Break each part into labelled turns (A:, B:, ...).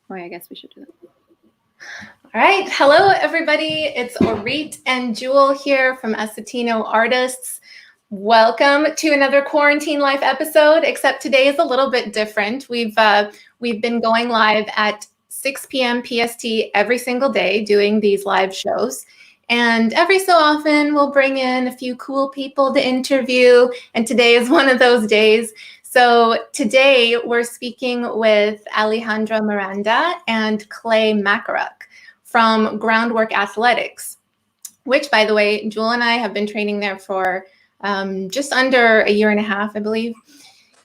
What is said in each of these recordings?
A: Oh, I guess we should do that.
B: All right. Hello, everybody. It's Orit and Jewel here from Essetino Artists. Welcome to another Quarantine Life episode, except today is a little bit different. We've been going live at 6 p.m. PST every single day doing these live shows. And every so often, we'll bring in a few cool people to interview. And today is one of those days. So today we're speaking with Alejandra Miranda and Clay Mackoruk from Groundwork Athletics, which, by the way, Jewel and I have been training there for just under a year and a half, I believe.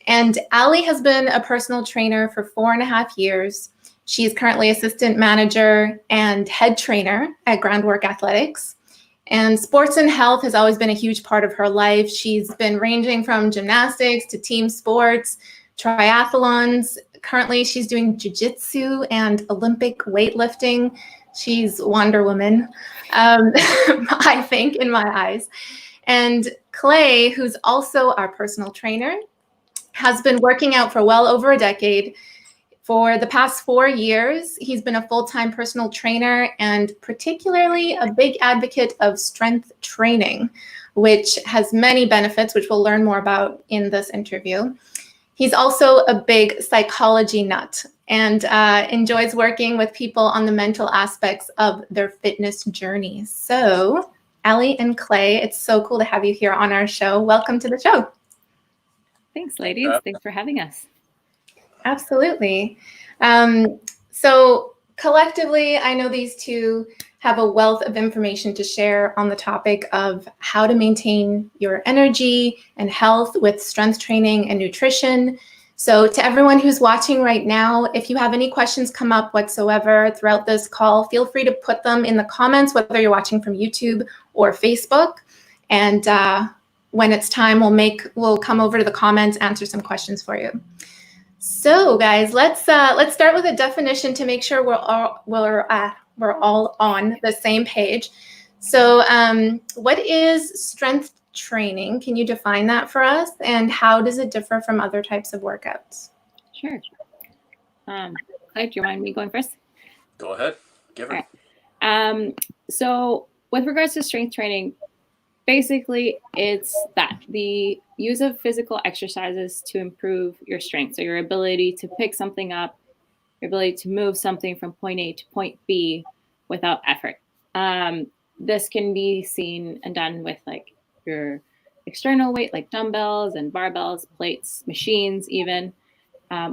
B: And Ali has been a personal trainer for 4.5 years. She's currently assistant manager and head trainer at Groundwork Athletics. And sports and health has always been a huge part of her life. She's been ranging from gymnastics to team sports, triathlons. Currently, she's doing jiu-jitsu and Olympic weightlifting. She's Wonder Woman, I think, in my eyes. And Clay, who's also our personal trainer, has been working out for well over a decade. For the past 4 years, he's been a full-time personal trainer and particularly a big advocate of strength training, which has many benefits, which we'll learn more about in this interview. He's also a big psychology nut and enjoys working with people on the mental aspects of their fitness journeys. So, Ali and Clay, it's so cool to have you here on our show. Welcome to the show.
A: Thanks, ladies. Thanks for having us.
B: Absolutely. So collectively, I know these two have a wealth of information to share on the topic of how to maintain your energy and health with strength training and nutrition. So to everyone who's watching right now, if you have any questions come up whatsoever throughout this call, feel free to put them in the comments, whether you're watching from YouTube or Facebook. And when it's time, we'll come over to the comments, answer some questions for you. So, guys, let's start with a definition to make sure we're all on the same page. So, what is strength training? Can you define that for us? And how does it differ from other types of workouts?
A: Sure. Clay, do you mind me going first?
C: Go ahead. Give her.
A: Right. So, with regards to strength training, basically, it's that the use of physical exercises to improve your strength. So your ability to pick something up, your ability to move something from point A to point B without effort. This can be seen and done with like your external weight, like dumbbells and barbells, plates, machines even,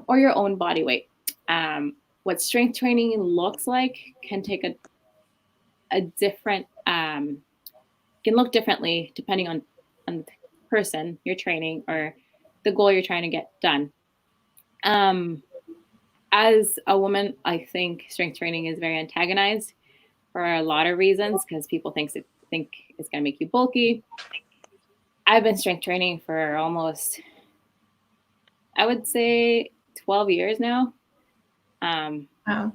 A: or your own body weight. What strength training looks like can take a different can look differently depending on the person you're training or the goal you're trying to get done. As a woman, I think strength training is very antagonized for a lot of reasons because people think it's going to make you bulky. I've been strength training for almost, I would say, 12 years now.
B: Wow.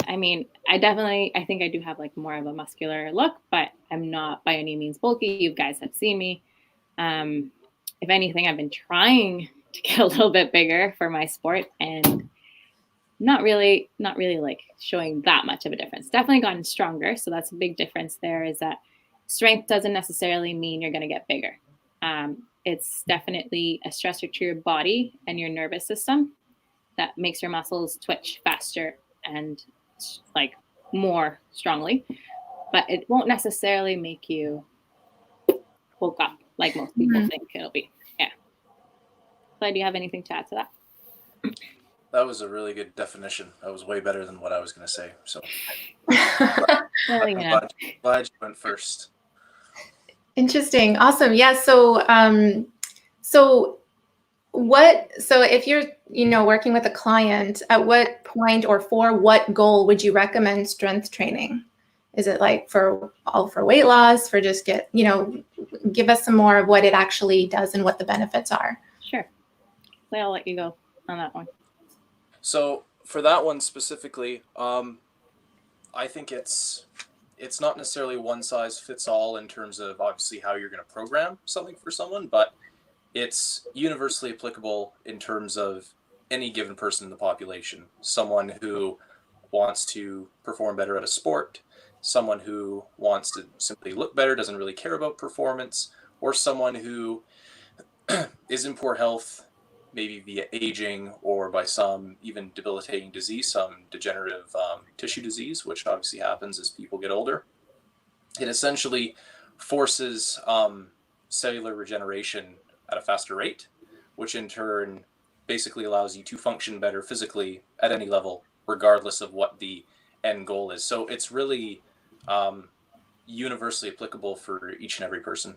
A: I mean, I think I do have like more of a muscular look, but I'm not by any means bulky. You guys have seen me. If anything, I've been trying to get a little bit bigger for my sport and not really like showing that much of a difference. Definitely gotten stronger. So that's a big difference there is that strength doesn't necessarily mean you're going to get bigger. It's definitely a stressor to your body and your nervous system that makes your muscles twitch faster and like more strongly, but it won't necessarily make you bulk up like most people think it'll be. Yeah. But do you have anything to add to that?
C: That was a really good definition. That was way better than what I was going to say. So
A: Well,
C: glad you went first.
B: Interesting. Awesome. Yeah. So if you're, working with a client, at what point or for what goal would you recommend strength training? Is it like for weight loss, for just give us some more of what it actually does and what the benefits are?
A: Sure. I'll let you go on that one.
C: So for that one specifically, I think it's not necessarily one size fits all in terms of obviously how you're going to program something for someone, but it's universally applicable in terms of any given person in the population. Someone who wants to perform better at a sport, someone who wants to simply look better, doesn't really care about performance, or someone who is in poor health, maybe via aging or by some even debilitating disease, some degenerative tissue disease, which obviously happens as people get older. It essentially forces cellular regeneration at a faster rate, which in turn basically allows you to function better physically at any level, regardless of what the end goal is. So it's really universally applicable for each and every person,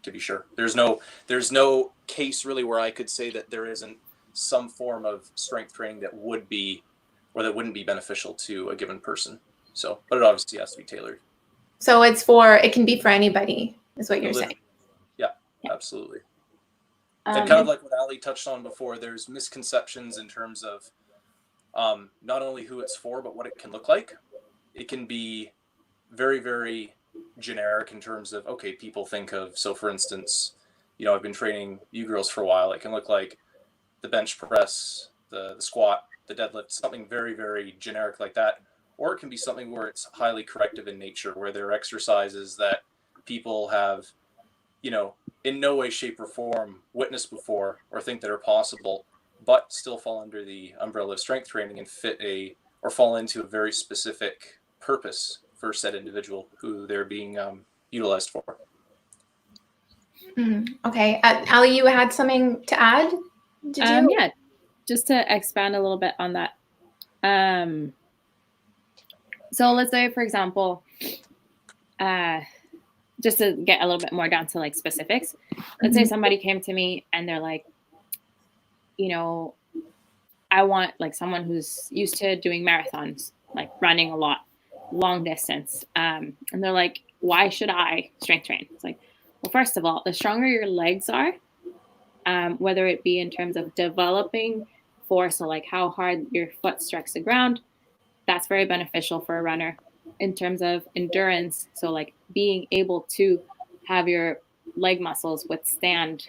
C: to be sure. There's no case really where I could say that there isn't some form of strength training that would be or that wouldn't be beneficial to a given person. So, but it obviously has to be tailored.
B: So it can be for anybody, is what you're saying.
C: Yeah, absolutely. And kind of like what Ali touched on before, there's misconceptions in terms of not only who it's for, but what it can look like. It can be very, very generic in terms of, okay, people think of, so for instance, I've been training you girls for a while. It can look like the bench press, the squat, the deadlift, something very, very generic like that. Or it can be something where it's highly corrective in nature, where there are exercises that people have, in no way, shape, or form witnessed before or think that are possible, but still fall under the umbrella of strength training and or fall into a very specific purpose for said individual who they're being utilized for.
B: Okay. Ali, you had something to add? Did you?
A: Yeah, just to expand a little bit on that. So let's say, for example, just to get a little bit more down to like specifics, let's say somebody came to me and they're like, I want like someone who's used to doing marathons, like running a lot, long distance. And they're like, why should I strength train? It's like, well, first of all, the stronger your legs are, whether it be in terms of developing force, so like how hard your foot strikes the ground, that's very beneficial for a runner. In terms of endurance, so like being able to have your leg muscles withstand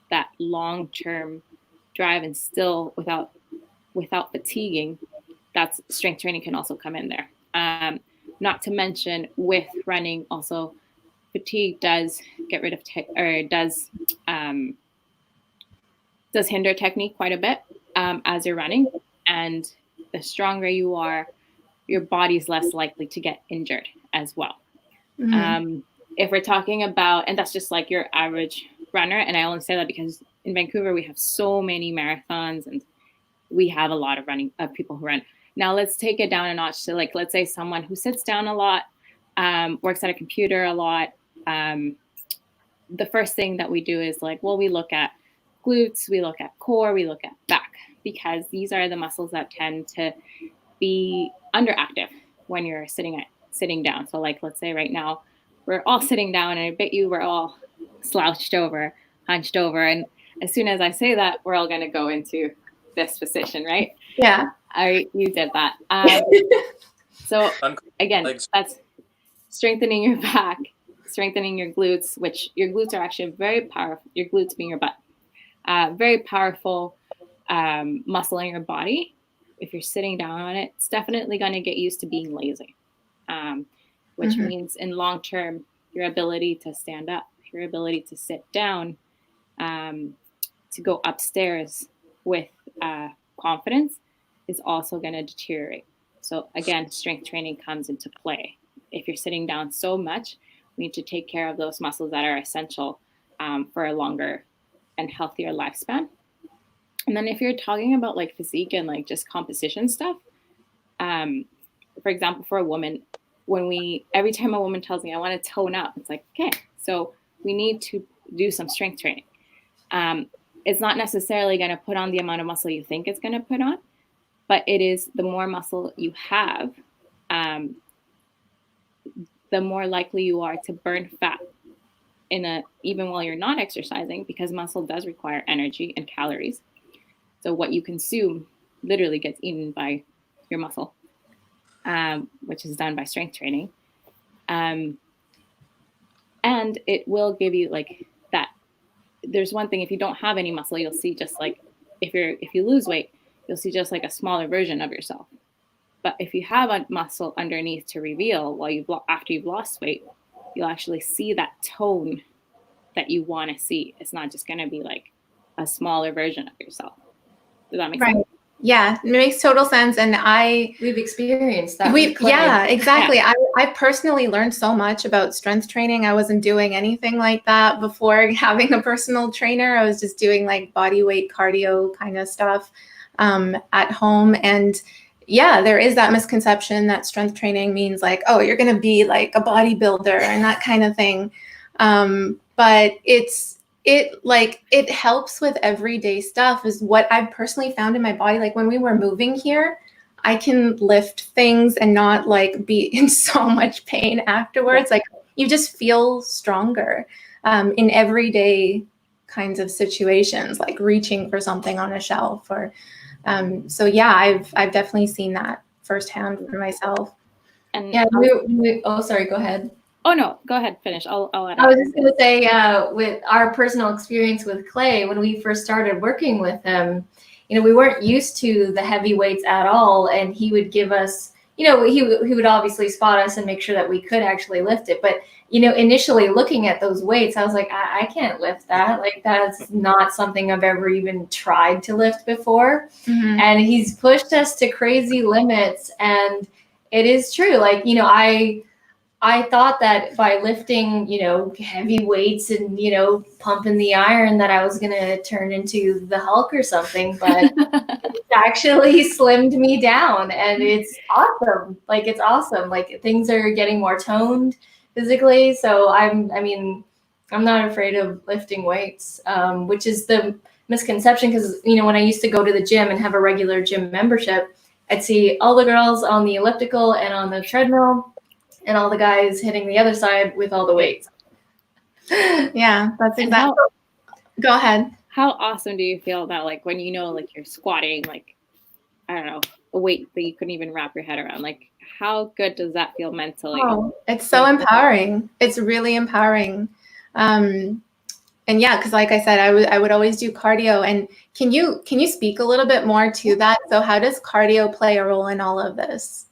A: that long-term drive and still without fatiguing, that's strength training can also come in there. Not to mention with running, also fatigue does get rid of does hinder technique quite a bit as you're running, and the stronger you are, your body's less likely to get injured as well. If we're talking about, and that's just like your average runner, and I only say that because in Vancouver we have so many marathons and we have a lot of people who run. Now let's take it down a notch to, like, let's say someone who sits down a lot, works at a computer a lot. The first thing that we do is like, well, we look at glutes, we look at core, we look at back, because these are the muscles that tend to be underactive when you're sitting down. So like, let's say right now we're all sitting down, and I bet you we're all slouched over, hunched over. And as soon as I say that, we're all going to go into this position, right?
B: Yeah.
A: All right, you did that. So again, that's strengthening your back, strengthening your glutes, which your glutes are actually very powerful. Your glutes being your butt, very powerful muscle in your body. If you're sitting down on it, it's definitely going to get used to being lazy, which means in long term, your ability to stand up, your ability to sit down, to go upstairs with confidence is also going to deteriorate. So again, strength training comes into play. If you're sitting down so much, we need to take care of those muscles that are essential for a longer and healthier lifespan. And then if you're talking about like physique and like just composition stuff, for example, for a woman, every time a woman tells me I want to tone up, it's like, okay, so we need to do some strength training. It's not necessarily going to put on the amount of muscle you think it's going to put on, but it is the more muscle you have, the more likely you are to burn fat even while you're not exercising, because muscle does require energy and calories. So what you consume literally gets eaten by your muscle, which is done by strength training. And it will give you like that. There's one thing, if you don't have any muscle, you'll see just like if you lose weight, you'll see just like a smaller version of yourself. But if you have a muscle underneath to reveal after you've lost weight, you'll actually see that tone that you want to see. It's not just going to be like a smaller version of yourself. Does that make sense?
B: Yeah, it makes total sense. And
D: we've experienced that.
B: Yeah, exactly. Yeah. I personally learned so much about strength training. I wasn't doing anything like that before having a personal trainer. I was just doing like body weight cardio kind of stuff at home. And yeah, there is that misconception that strength training means like, oh, you're going to be like a bodybuilder and that kind of thing. But it helps with everyday stuff is what I've personally found in my body. Like when we were moving here, I can lift things and not like be in so much pain afterwards. Like you just feel stronger in everyday kinds of situations, like reaching for something on a shelf or so yeah, I've definitely seen that firsthand for myself.
D: And yeah, oh sorry, go ahead.
A: Oh no, go ahead, finish. I'll add.
D: I was just going to say, with our personal experience with Clay, when we first started working with him, we weren't used to the heavy weights at all, and he would give us, he would obviously spot us and make sure that we could actually lift it. But initially looking at those weights, I was like, I can't lift that. Like that's not something I've ever even tried to lift before. Mm-hmm. And he's pushed us to crazy limits, and it is true. Like I thought that by lifting, heavy weights and, pumping the iron that I was going to turn into the Hulk or something, but it's actually slimmed me down, and it's awesome. Like, it's awesome. Like things are getting more toned physically. So I'm not afraid of lifting weights, which is the misconception. Cause when I used to go to the gym and have a regular gym membership, I'd see all the girls on the elliptical and on the treadmill, and all the guys hitting the other side with all the weights.
B: Yeah, that's exactly. Go ahead.
A: How awesome do you feel that like when like you're squatting, like, I don't know, a weight that you couldn't even wrap your head around? Like how good does that feel mentally?
B: Oh, it's so empowering. It's really empowering. And yeah, because like I said, I would always do cardio. And can you speak a little bit more to that? So how does cardio play a role in all of this?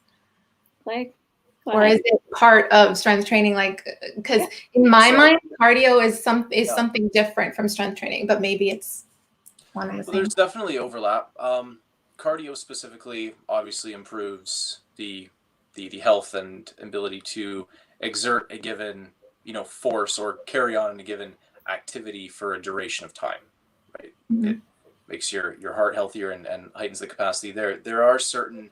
B: Or is it part of strength training? Like, because in my mind, cardio is something different from strength training, but maybe it's one of the same.
C: There's definitely overlap. Cardio specifically obviously improves the health and ability to exert a given force or carry on a given activity for a duration of time. Right? Mm-hmm. It makes your heart healthier and heightens the capacity. There are certain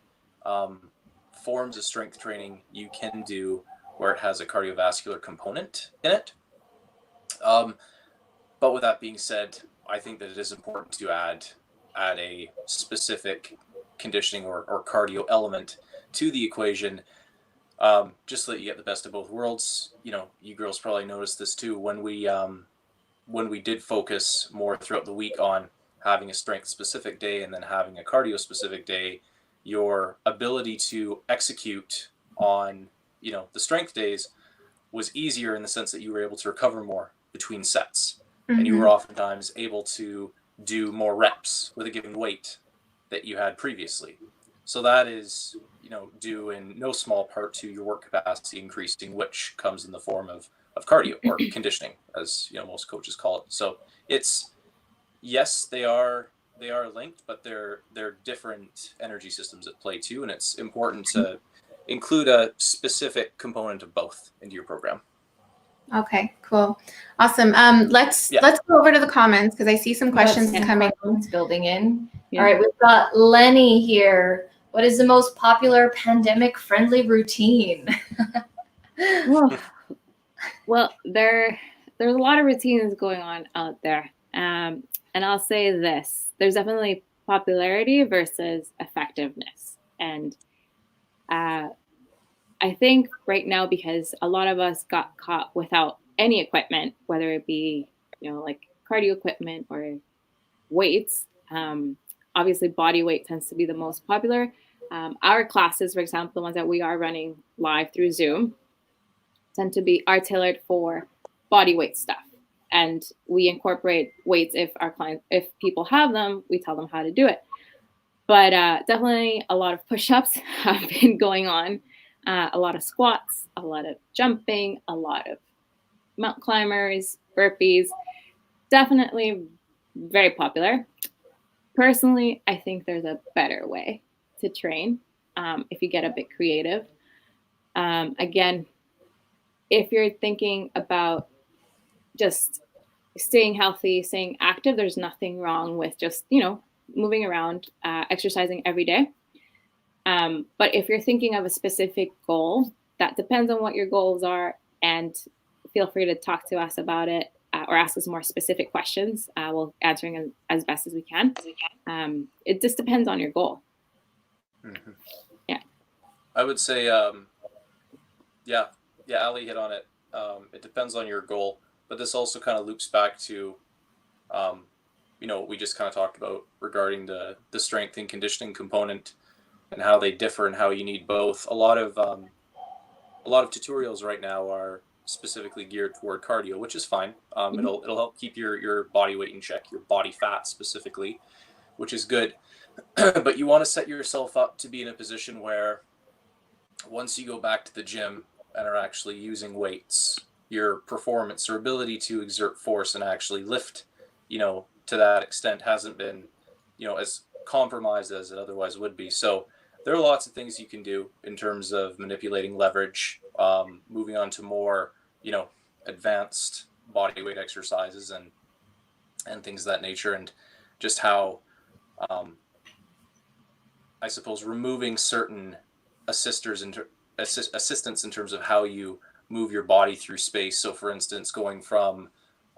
C: forms of strength training you can do where it has a cardiovascular component in it. But with that being said, I think that it is important to add a specific conditioning or cardio element to the equation, just so that you get the best of both worlds. You girls probably noticed this too when we did focus more throughout the week on having a strength specific day and then having a cardio specific day. Your ability to execute on, the strength days was easier in the sense that you were able to recover more between sets. Mm-hmm. And you were oftentimes able to do more reps with a given weight that you had previously. So that is, due in no small part to your work capacity increasing, which comes in the form of cardio or conditioning, as most coaches call it. So it's, yes, they are linked, but they're different energy systems at play too, and it's important to include a specific component of both into your program.
B: Okay, cool, awesome. Let's go over to the comments because I see some questions coming.
D: Building in. Yeah. All right, we've got Lenny here. What is the most popular pandemic-friendly routine?
A: Well, there's a lot of routines going on out there. And I'll say this, there's definitely popularity versus effectiveness. And I think right now, because a lot of us got caught without any equipment, whether it be, like cardio equipment or weights, obviously body weight tends to be the most popular. Our classes, for example, the ones that we are running live through Zoom, are tailored for body weight stuff. And we incorporate weights if people have them, we tell them how to do it. But definitely a lot of push-ups have been going on, a lot of squats, a lot of jumping, a lot of mountain climbers, burpees. Definitely very popular. Personally, I think there's a better way to train if you get a bit creative. Again, if you're thinking about just staying healthy, staying active, there's nothing wrong with just, moving around, exercising every day. But if you're thinking of a specific goal, that depends on what your goals are, and feel free to talk to us about it or ask us more specific questions. We'll answering as best as we can. It just depends on your goal.
C: Mm-hmm.
A: Yeah.
C: I would say, yeah, Ali hit on it. It depends on your goal, but this also kind of loops back to, what we just kind of talked about regarding the strength and conditioning component and how they differ and how you need both. A lot of tutorials right now are specifically geared toward cardio, which is fine. It'll help keep your body weight in check, your body fat specifically, which is good. But you want to set yourself up to be in a position where once you go back to the gym and are actually using weights, your performance or ability to exert force and actually lift, to that extent hasn't been, as compromised as it otherwise would be. So there are lots of things you can do in terms of manipulating leverage, moving on to more, advanced body weight exercises and things of that nature, and just how, I suppose, removing certain assistants in terms of how you move your body through space. So for instance, going from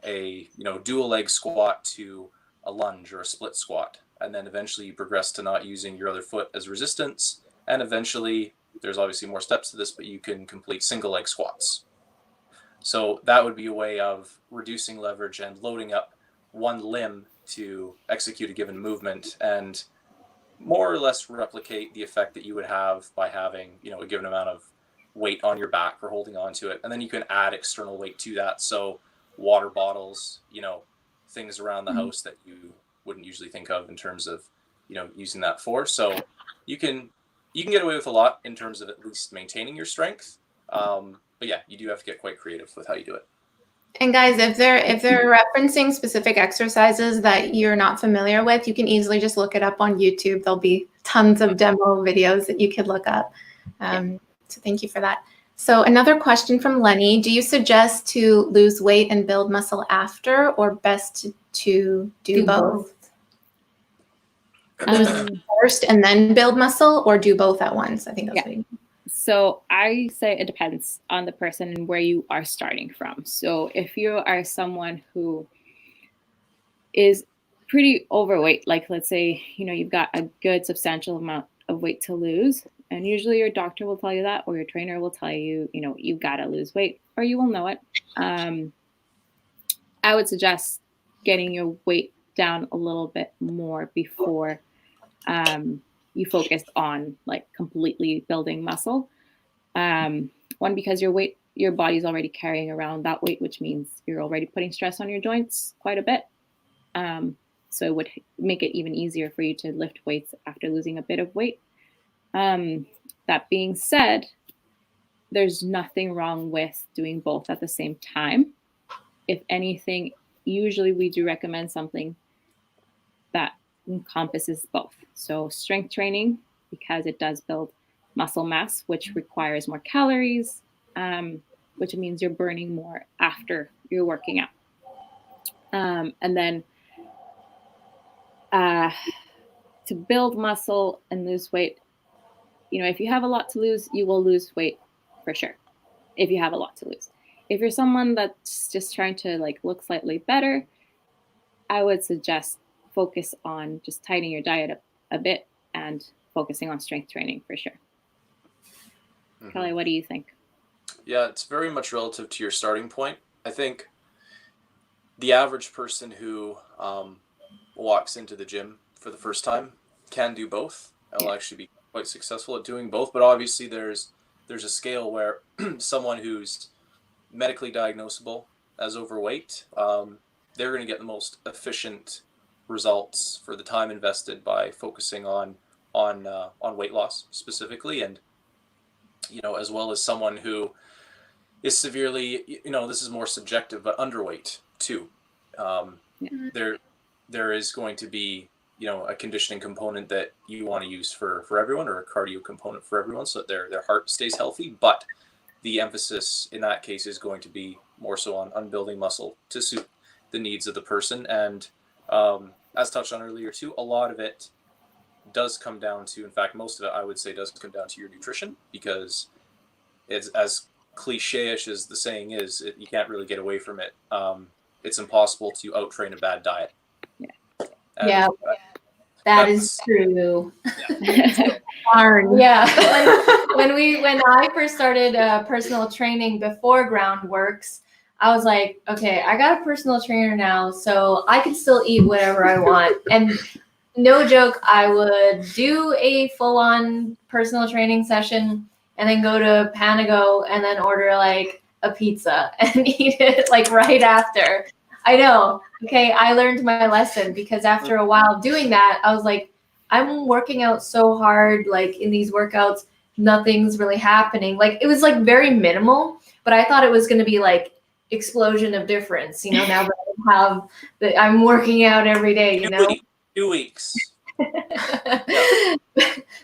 C: a dual leg squat to a lunge or a split squat, and then eventually you progress to not using your other foot as resistance, and eventually there's obviously more steps to this, but you can complete single leg squats. So that would be a way of reducing leverage and loading up one limb to execute a given movement and more or less replicate the effect that you would have by having, a given amount of weight on your back or holding on to it. And then you can add external weight to that. So water bottles, things around the house that you wouldn't usually think of in terms of, using that for. So you can get away with a lot in terms of at least maintaining your strength. But yeah, you do have to get quite creative with how you do it.
B: And guys, if they're referencing specific exercises that you're not familiar with, you can easily just look it up on YouTube. There'll be tons of demo videos that you could look up. So thank you for that. So another question from Lenny: do you suggest to lose weight and build muscle after, or best to do both? Lose first and then build muscle, or do both at once? I think that's what you mean.
A: So I say it depends on the person and where you are starting from. So if you are someone who is pretty overweight, like let's say, you've got a good substantial amount of weight to lose, and usually your doctor will tell you that, or your trainer will tell you, you've got to lose weight, or you will know it. I would suggest getting your weight down a little bit more before you focus on like completely building muscle. One, because your body's already carrying around that weight, which means you're already putting stress on your joints quite a bit. So it would make it even easier for you to lift weights after losing a bit of weight. That being said, there's nothing wrong with doing both at the same time. If anything, usually we do recommend something that encompasses both. So strength training, because it does build muscle mass, which requires more calories, which means you're burning more after you're working out. And then to build muscle and lose weight, if you have a lot to lose, you will lose weight for sure. If you have a lot to lose. If you're someone that's just trying to like look slightly better, I would suggest focus on just tightening your diet a bit and focusing on strength training for sure. Kelly, what do you think?
C: Yeah, it's very much relative to your starting point. I think the average person who walks into the gym for the first time can do both. I'll actually be quite successful at doing both, but obviously there's a scale where someone who's medically diagnosable as overweight, they're going to get the most efficient results for the time invested by focusing on weight loss specifically, and as well as someone who is severely, this is more subjective, but underweight too. There is going to be a conditioning component that you want to use for everyone, or a cardio component for everyone, so that their heart stays healthy. But the emphasis in that case is going to be more so on building muscle to suit the needs of the person. And as touched on earlier too, a lot of it does come down to, in fact, most of it, I would say, does come down to your nutrition, because it's as cliche-ish as the saying is, you can't really get away from it. It's impossible to out-train a bad diet.
D: Yeah, that is true.
C: Yeah.
D: Yeah. When I first started personal training before Groundworks, I was like, okay, I got a personal trainer now, so I can still eat whatever I want. And no joke, I would do a full-on personal training session and then go to Panago and then order like a pizza and eat it like right after. I know. Okay, I learned my lesson, because after a while doing that, I was like, I'm working out so hard, like in these workouts, nothing's really happening. Like it was like very minimal, but I thought it was going to be like explosion of difference, now that I'm working out every day,
C: 2 weeks.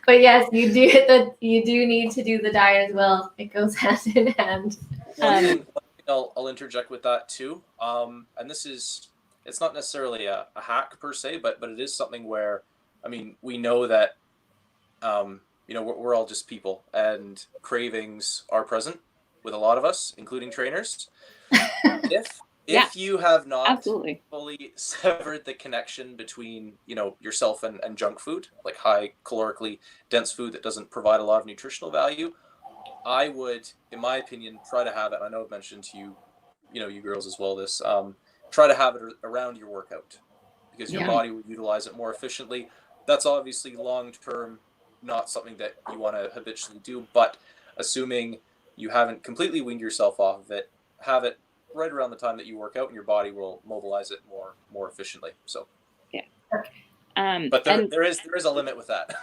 D: But yes, you do need to do the diet as well. It goes hand in hand.
C: One thing I'll interject with that too, and it's not necessarily a hack per se, but it is something where, we know that we're all just people, and cravings are present with a lot of us, including trainers. If you have not
A: absolutely
C: fully severed the connection between yourself and junk food, like high calorically dense food that doesn't provide a lot of nutritional value, I would, in my opinion, try to have it. I know I've mentioned to you, you girls as well, this try to have it around your workout, because your body will utilize it more efficiently. That's obviously long term not something that you want to habitually do, but assuming you haven't completely weaned yourself off of it, have it right around the time that you work out, and your body will mobilize it more efficiently. So but there is a limit with that.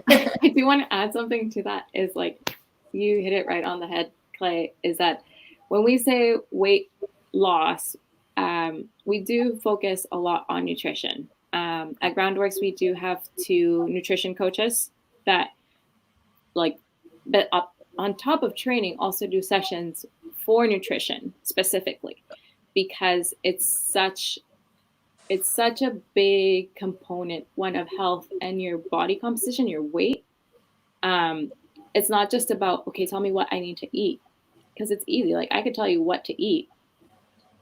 A: I do want to add something to that, is like you hit it right on the head, Clay, is that when we say weight loss, we do focus a lot on nutrition. At Groundworks, we do have 2 nutrition coaches that on top of training also do sessions for nutrition specifically, because it's such a big component, one, of health and your body composition, your weight. It's not just about, okay, tell me what I need to eat, because it's easy. Like I could tell you what to eat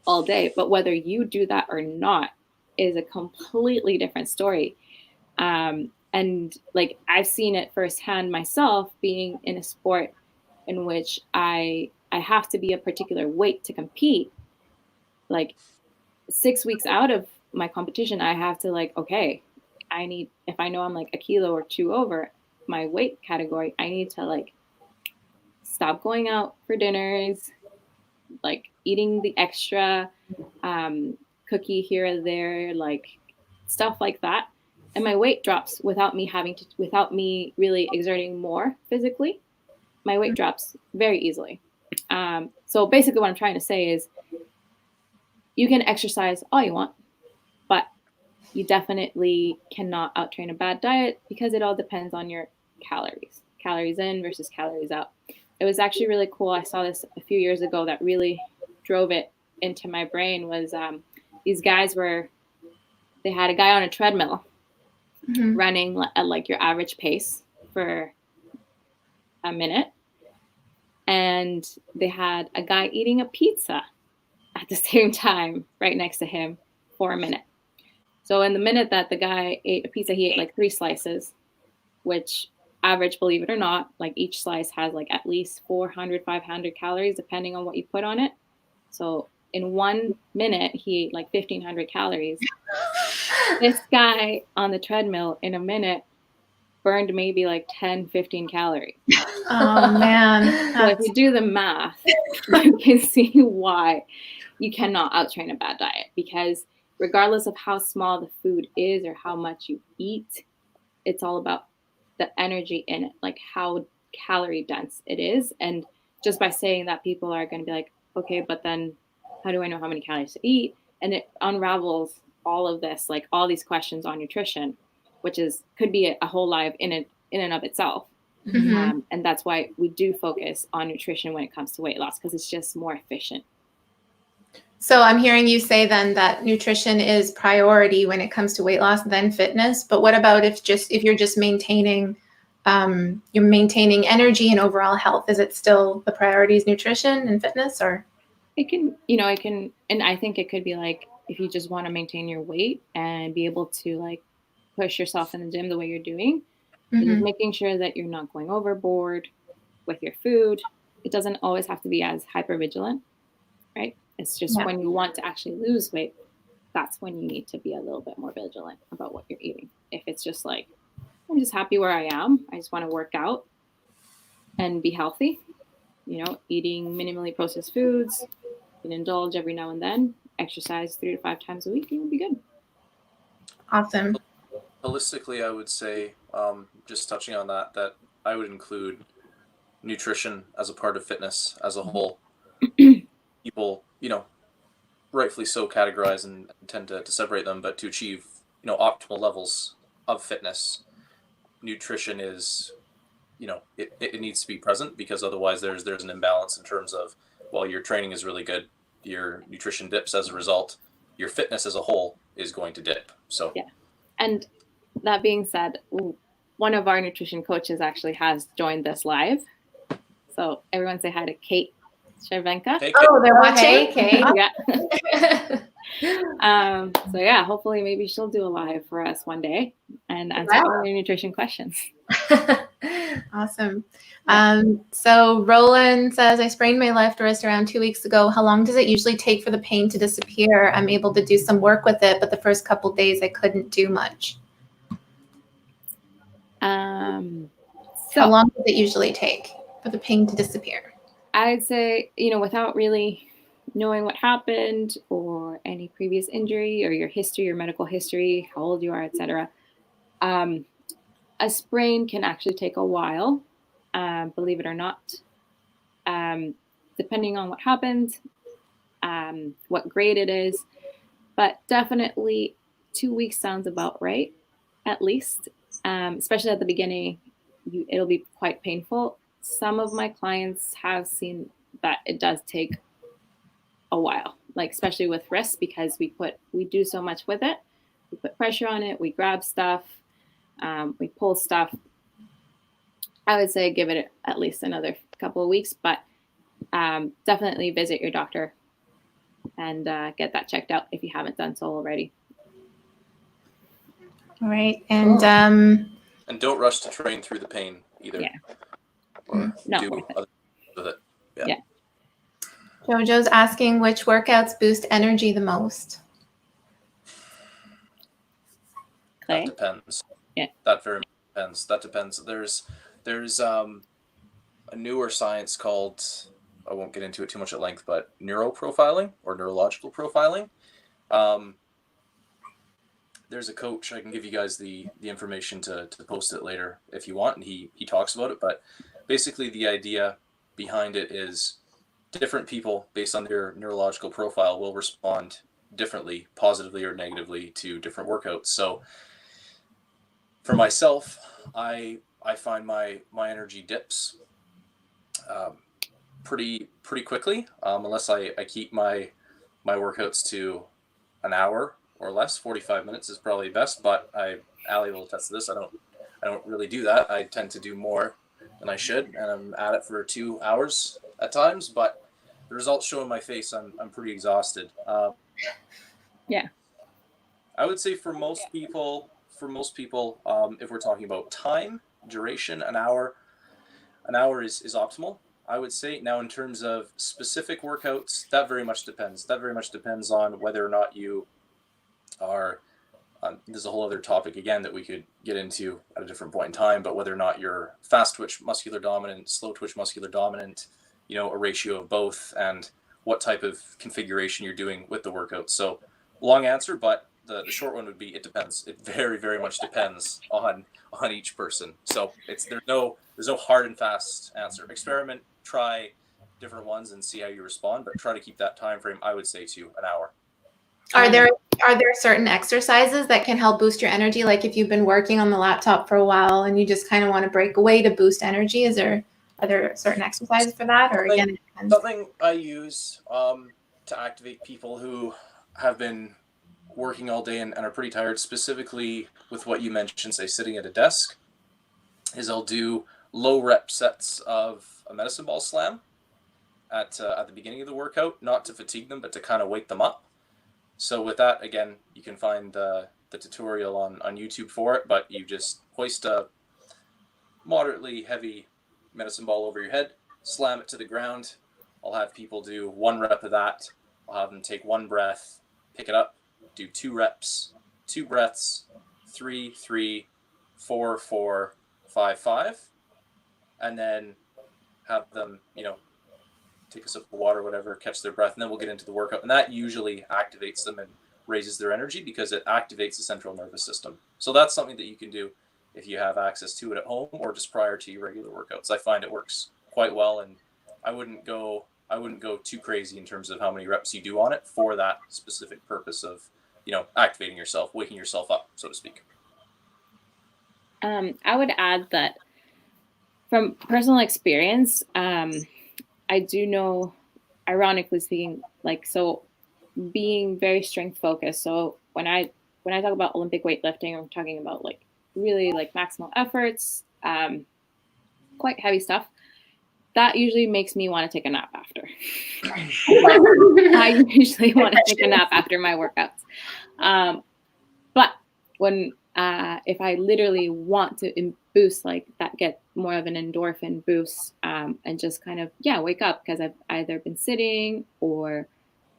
A: all day, but whether you do that or not is a completely different story. And like I've seen it firsthand myself, being in a sport in which I have to be a particular weight to compete. Like 6 weeks out of my competition, I have to okay, if I know I'm like a kilo or 2 over my weight category, I need to stop going out for dinners, eating the extra cookie here or there, stuff like that. And my weight drops without me really exerting more physically. My weight drops very easily. So basically what I'm trying to say is, you can exercise all you want, but you definitely cannot out-train a bad diet, because it all depends on your calories in versus calories out. It was actually really cool. I saw this a few years ago that really drove it into my brain. Was these guys they had a guy on a treadmill running at your average pace for a minute, and they had a guy eating a pizza at the same time right next to him for a minute. So in the minute that the guy ate a pizza, he ate 3 slices, which average, believe it or not, each slice has at least 400, 500 calories, depending on what you put on it. So in 1 minute, he ate 1,500 calories. This guy on the treadmill in a minute burned maybe 10, 15 calories.
B: Oh man.
A: So if you do the math, you can see why you cannot out-train a bad diet, because regardless of how small the food is or how much you eat, it's all about the energy in it, like how calorie dense it is. And just by saying that, people are going to be like, okay, but then how do I know how many calories to eat? And it unravels all of this, like all these questions on nutrition, which could be a whole life in and of itself.
B: Mhm.
A: And that's why we do focus on nutrition when it comes to weight loss, because it's just more efficient.
B: So I'm hearing you say then that nutrition is priority when it comes to weight loss, then fitness. But what about if you're just maintaining you're maintaining energy and overall health? Is it still the priorities nutrition and fitness, or?
A: It can, and I think it could be like if you just want to maintain your weight and be able to like push yourself in the gym the way you're doing, just making sure that you're not going overboard with your food. It doesn't always have to be as hyper vigilant, right? It's just when you want to actually lose weight, that's when you need to be a little bit more vigilant about what you're eating. If it's just like, I'm just happy where I am, I just want to work out and be healthy, eating minimally processed foods, you can indulge every now and then, exercise 3 to 5 times a week, you will be good.
B: Awesome.
C: Holistically, I would say, just touching on that I would include nutrition as a part of fitness as a whole. People, rightfully so categorize and tend to separate them, but to achieve, optimal levels of fitness, nutrition is, it needs to be present, because otherwise there's an imbalance in terms of, while your training is really good, your nutrition dips as a result, your fitness as a whole is going to dip. So
A: yeah. And that being said, one of our nutrition coaches actually has joined this live. So everyone say hi to Kate Chervenka.
C: Hey, Kate.
B: Oh, they're watching.
D: Hey, Kate.
A: So yeah, hopefully maybe she'll do a live for us one day and answer all your nutrition questions.
B: Awesome. So Roland says, I sprained my left wrist around 2 weeks ago. How long does it usually take for the pain to disappear? I'm able to do some work with it, but the first couple days I couldn't do much.
A: So
B: how long does it usually take for the pain to disappear?
A: I'd say, without really knowing what happened or any previous injury or your history, your medical history, how old you are, etc. A sprain can actually take a while, believe it or not, depending on what happened, what grade it is, but definitely 2 weeks sounds about right, at least, especially at the beginning. It'll be quite painful. Some of my clients have seen that it does take a while, like especially with wrists, because we do so much with it. We put pressure on it, we grab stuff, we pull stuff. I would say give it at least another couple of weeks, but definitely visit your doctor and get that checked out if you haven't done so already.
B: All right. And
C: and don't rush to train through the pain either.
A: Yeah.
C: Or
A: Not
C: do
A: worth it.
C: other things with it.
A: Yeah.
B: Jojo's asking which workouts boost energy the most.
A: Clay?
C: That depends.
A: Yeah.
C: That very much depends. That depends. There's a newer science called, I won't get into it too much at length, but neuroprofiling or neurological profiling. There's a coach, I can give you guys the information to post it later if you want, and he talks about it. But basically the idea behind it is different people based on their neurological profile will respond differently, positively or negatively, to different workouts. So for myself, I find my energy dips pretty quickly, unless I keep my workouts to an hour or less. 45 minutes is probably best, but Ali will attest to this. I don't really do that. I tend to do more than I should, and I'm at it for 2 hours at times, but the results show in my face I'm pretty exhausted.
A: Yeah.
C: I would say for most people, if we're talking about time, duration, an hour is optimal, I would say. Now, in terms of specific workouts, that very much depends. That very much depends on whether or not you are, there's a whole other topic again that we could get into at a different point in time, but whether or not you're fast twitch muscular dominant, slow twitch muscular dominant, a ratio of both, and what type of configuration you're doing with the workout. So long answer, but the short one would be it depends. It very, very much depends on each person. So there's no hard and fast answer. Experiment, try different ones and see how you respond, but try to keep that time frame, I would say, to an hour.
B: Are there certain exercises that can help boost your energy? Like if you've been working on the laptop for a while and you just kind of want to break away to boost energy, are there certain exercises for that? Or again, it depends?
C: Something I use to activate people who have been working all day and are pretty tired, specifically with what you mentioned, say sitting at a desk, is I'll do low rep sets of a medicine ball slam at the beginning of the workout, not to fatigue them, but to kind of wake them up. So with that, again, you can find the tutorial on YouTube for it, but you just hoist a moderately heavy medicine ball over your head, slam it to the ground. I'll have people do 1 rep of that. I'll have them take 1 breath, pick it up, do 2 reps, 2 breaths, 3, 3, 4, 4, 5, 5, and then have them, take a sip of water, whatever, catch their breath, and then we'll get into the workout. And that usually activates them and raises their energy because it activates the central nervous system. So that's something that you can do if you have access to it at home or just prior to your regular workouts. I find it works quite well, and I wouldn't go too crazy in terms of how many reps you do on it for that specific purpose of, activating yourself, waking yourself up, so to speak.
A: I would add that from personal experience, I do know, ironically speaking, being very strength focused. So when I talk about Olympic weightlifting, I'm talking about really maximal efforts, quite heavy stuff. That usually makes me want to take a nap after. I usually want to take a nap after my workouts. But when if I literally want to boost that, get more of an endorphin boost, and just kind of wake up because I've either been sitting or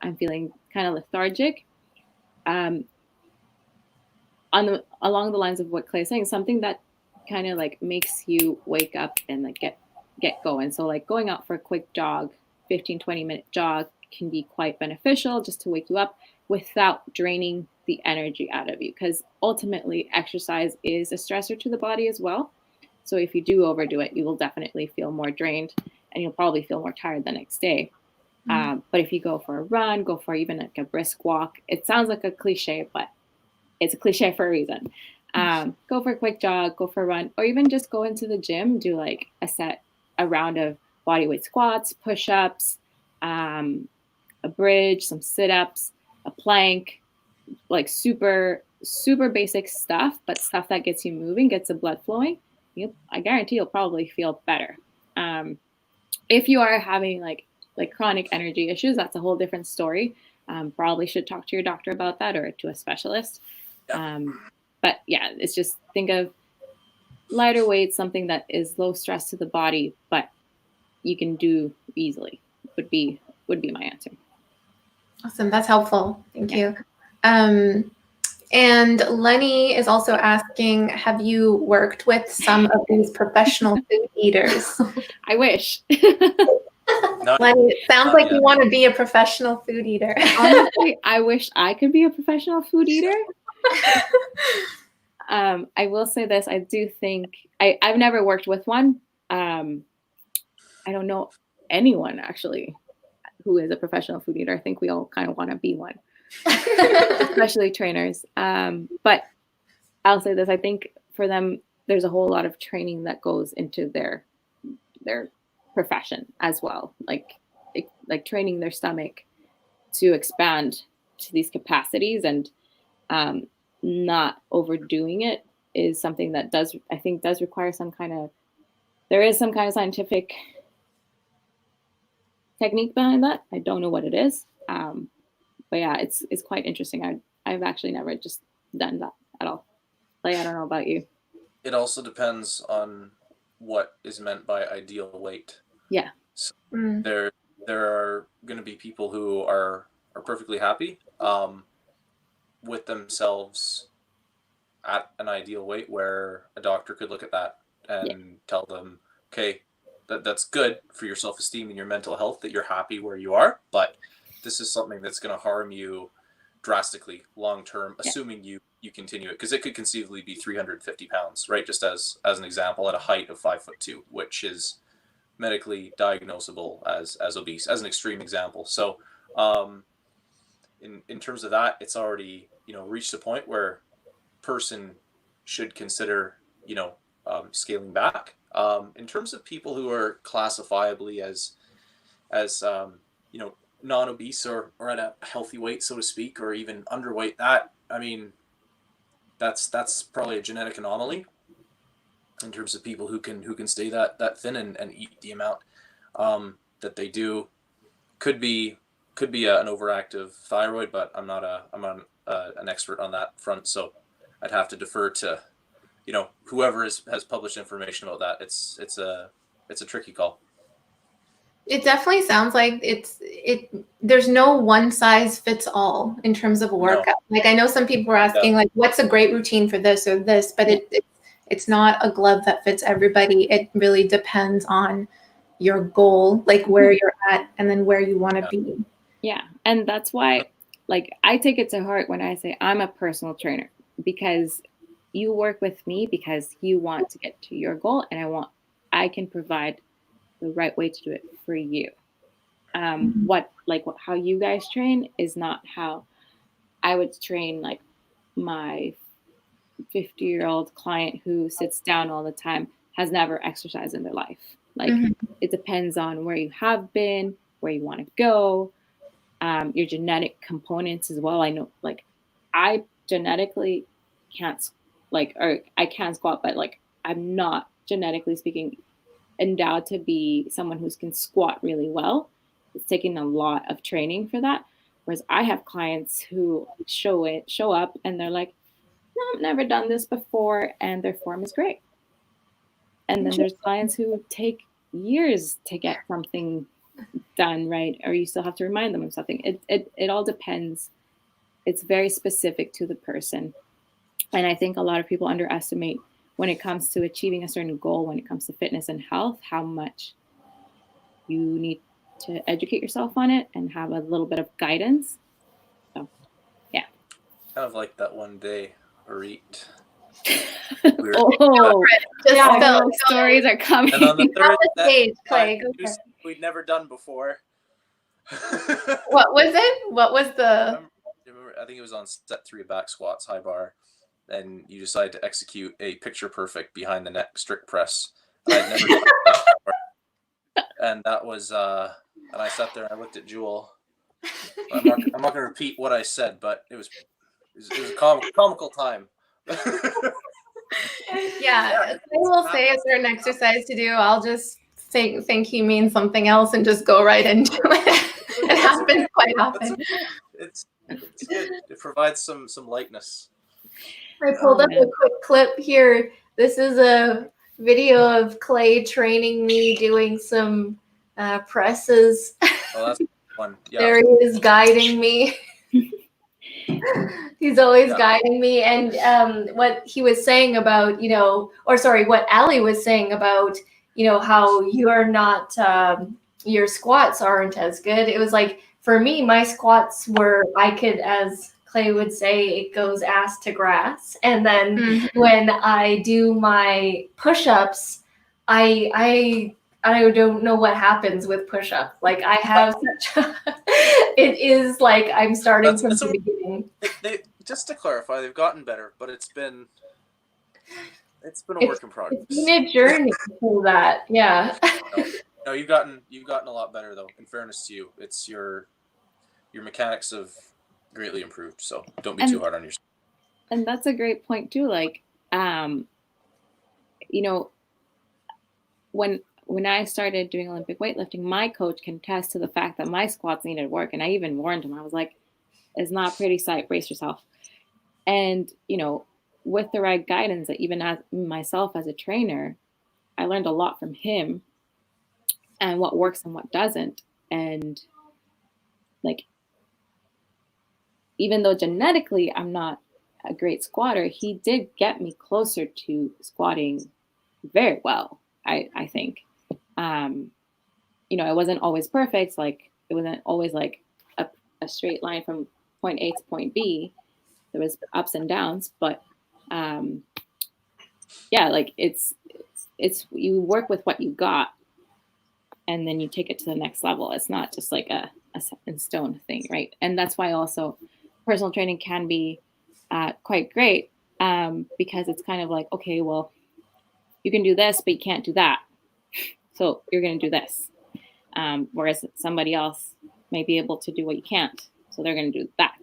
A: I'm feeling kind of lethargic. Along the lines of what Clay's saying, something that kind of makes you wake up and get going. So going out for a quick jog, 15-20 minute jog, can be quite beneficial just to wake you up without draining the energy out of you, because ultimately exercise is a stressor to the body as well. So if you do overdo it, you will definitely feel more drained and you'll probably feel more tired the next day. But if you go for a run, go for even a brisk walk, it sounds like a cliche, but it's a cliche for a reason. Go for a quick jog, go for a run, or even just go into the gym, do a round of bodyweight squats, push-ups, a bridge, some sit-ups, a plank, super, super basic stuff, but stuff that gets you moving, gets the blood flowing. I guarantee you'll probably feel better. If you are having chronic energy issues, that's a whole different story. Probably should talk to your doctor about that or to a specialist. But it's just think of lighter weight, something that is low stress to the body, but you can do easily would be my answer.
B: Awesome. That's helpful. Thank you. And Lenny is also asking, have you worked with some of these professional food eaters?
A: I wish.
B: Lenny, it sounds like you want to be a professional food eater.
A: Honestly, I wish I could be a professional food eater. I will say this. I do think I've never worked with one. I don't know anyone actually who is a professional food eater. I think we all kind of want to be one, especially trainers. But I'll say this. I think for them, there's a whole lot of training that goes into their profession as well. Like training their stomach to expand to these capacities and not overdoing it is something that does require there is some kind of scientific technique behind that. I don't know what it is. But it's quite interesting. I've actually never just done that at all. I don't know about you.
C: It also depends on what is meant by ideal weight.
A: Yeah.
C: So there are going to be people who are perfectly happy with themselves at an ideal weight where a doctor could look at that and tell them, okay, that's good for your self-esteem and your mental health that you're happy where you are, but this is something that's going to harm you drastically long term, assuming you continue it, because it could conceivably be 350 pounds, right? Just as an example, at a height of 5'2", which is medically diagnosable as obese, as an extreme example. So in terms of that, it's already, you know, reached a point where person should consider, you know, scaling back. In terms of people who are classifiably as you know, non-obese or at a healthy weight, so to speak, or even underweight, that, I mean, that's probably a genetic anomaly in terms of people who can stay that thin and eat the amount that they do. Could be an overactive thyroid, but I'm not an expert on that front, so I'd have to defer to, you know, whoever has published information about that. It's a tricky call.
B: It definitely sounds like there's no one size fits all in terms of a workout. No. Like I know some people were asking like, what's a great routine for this or this, but it's not a glove that fits everybody. It really depends on your goal, like where you're at and then where you want to be.
A: Yeah. And that's why, like, I take it to heart when I say I'm a personal trainer, because you work with me because you want to get to your goal, and I can provide the right way to do it for you. How you guys train is not how I would train like my 50-year-old client who sits down all the time, has never exercised in their life. Like it depends on where you have been, where you want to go, your genetic components as well. I know, like, I genetically can't, like, or I can squat, but like I'm not, genetically speaking, endowed to be someone who can squat really well. It's taking a lot of training for that. Whereas I have clients who show up and they're like, no, I've never done this before, and their form is great. And then there's clients who take years to get something done, right? Or you still have to remind them of something. It all depends. It's very specific to the person. And I think a lot of people underestimate, when it comes to achieving a certain goal, when it comes to fitness and health, how much you need to educate yourself on it and have a little bit of guidance. So, yeah.
C: Kind of like that one day, Arit.
A: Stories are coming.
C: And on the third
B: stage, Clay,
C: we'd never done before.
B: What was it? What was the?
C: I think it was on set 3 of back squats, high bar, and you decided to execute a picture perfect behind the neck strict press. I'd never done that before. And that was, and I sat there and I looked at Jewel. I'm not going to repeat what I said, but it was a comical time.
B: Yeah, I will say a certain exercise to do. I'll just think he means something else and just go right into it. It happens quite often.
C: It's good. It provides some lightness.
D: I pulled up a quick clip here. This is a video of Clay training me doing some presses.
C: Oh, that's fun. Yeah.
D: There he is guiding me. He's always guiding me. And what he was saying about, what Ali was saying about, how you're not, your squats aren't as good. It was like, for me, my squats were, I could, as Clay would say, it goes ass to grass. And then when I do my push-ups, I don't know what happens with push-up. Like I have it is like I'm starting from the beginning.
C: Just to clarify, they've gotten better, but it's been a work in progress.
D: It's been a journey through that. Yeah.
C: No, you've gotten a lot better though. In fairness to you, it's your mechanics have greatly improved. So don't be too hard on yourself.
A: And that's a great point too. Like, when I started doing Olympic weightlifting, my coach can attest to the fact that my squats needed work. And I even warned him. I was like, it's not a pretty sight, brace yourself. And, with the right guidance, even as myself as a trainer, I learned a lot from him and what works and what doesn't. And like, even though genetically I'm not a great squatter, he did get me closer to squatting very well, I think. It wasn't always perfect. Like, it wasn't always like a straight line from point A to point B. There was ups and downs, but yeah, like it's you work with what you got, and then you take it to the next level. It's not just like a set in stone thing, right? And that's why also personal training can be quite great, because it's kind of like, okay, well, you can do this, but you can't do that. So you're going to do this. Whereas somebody else may be able to do what you can't. So they're going to do that.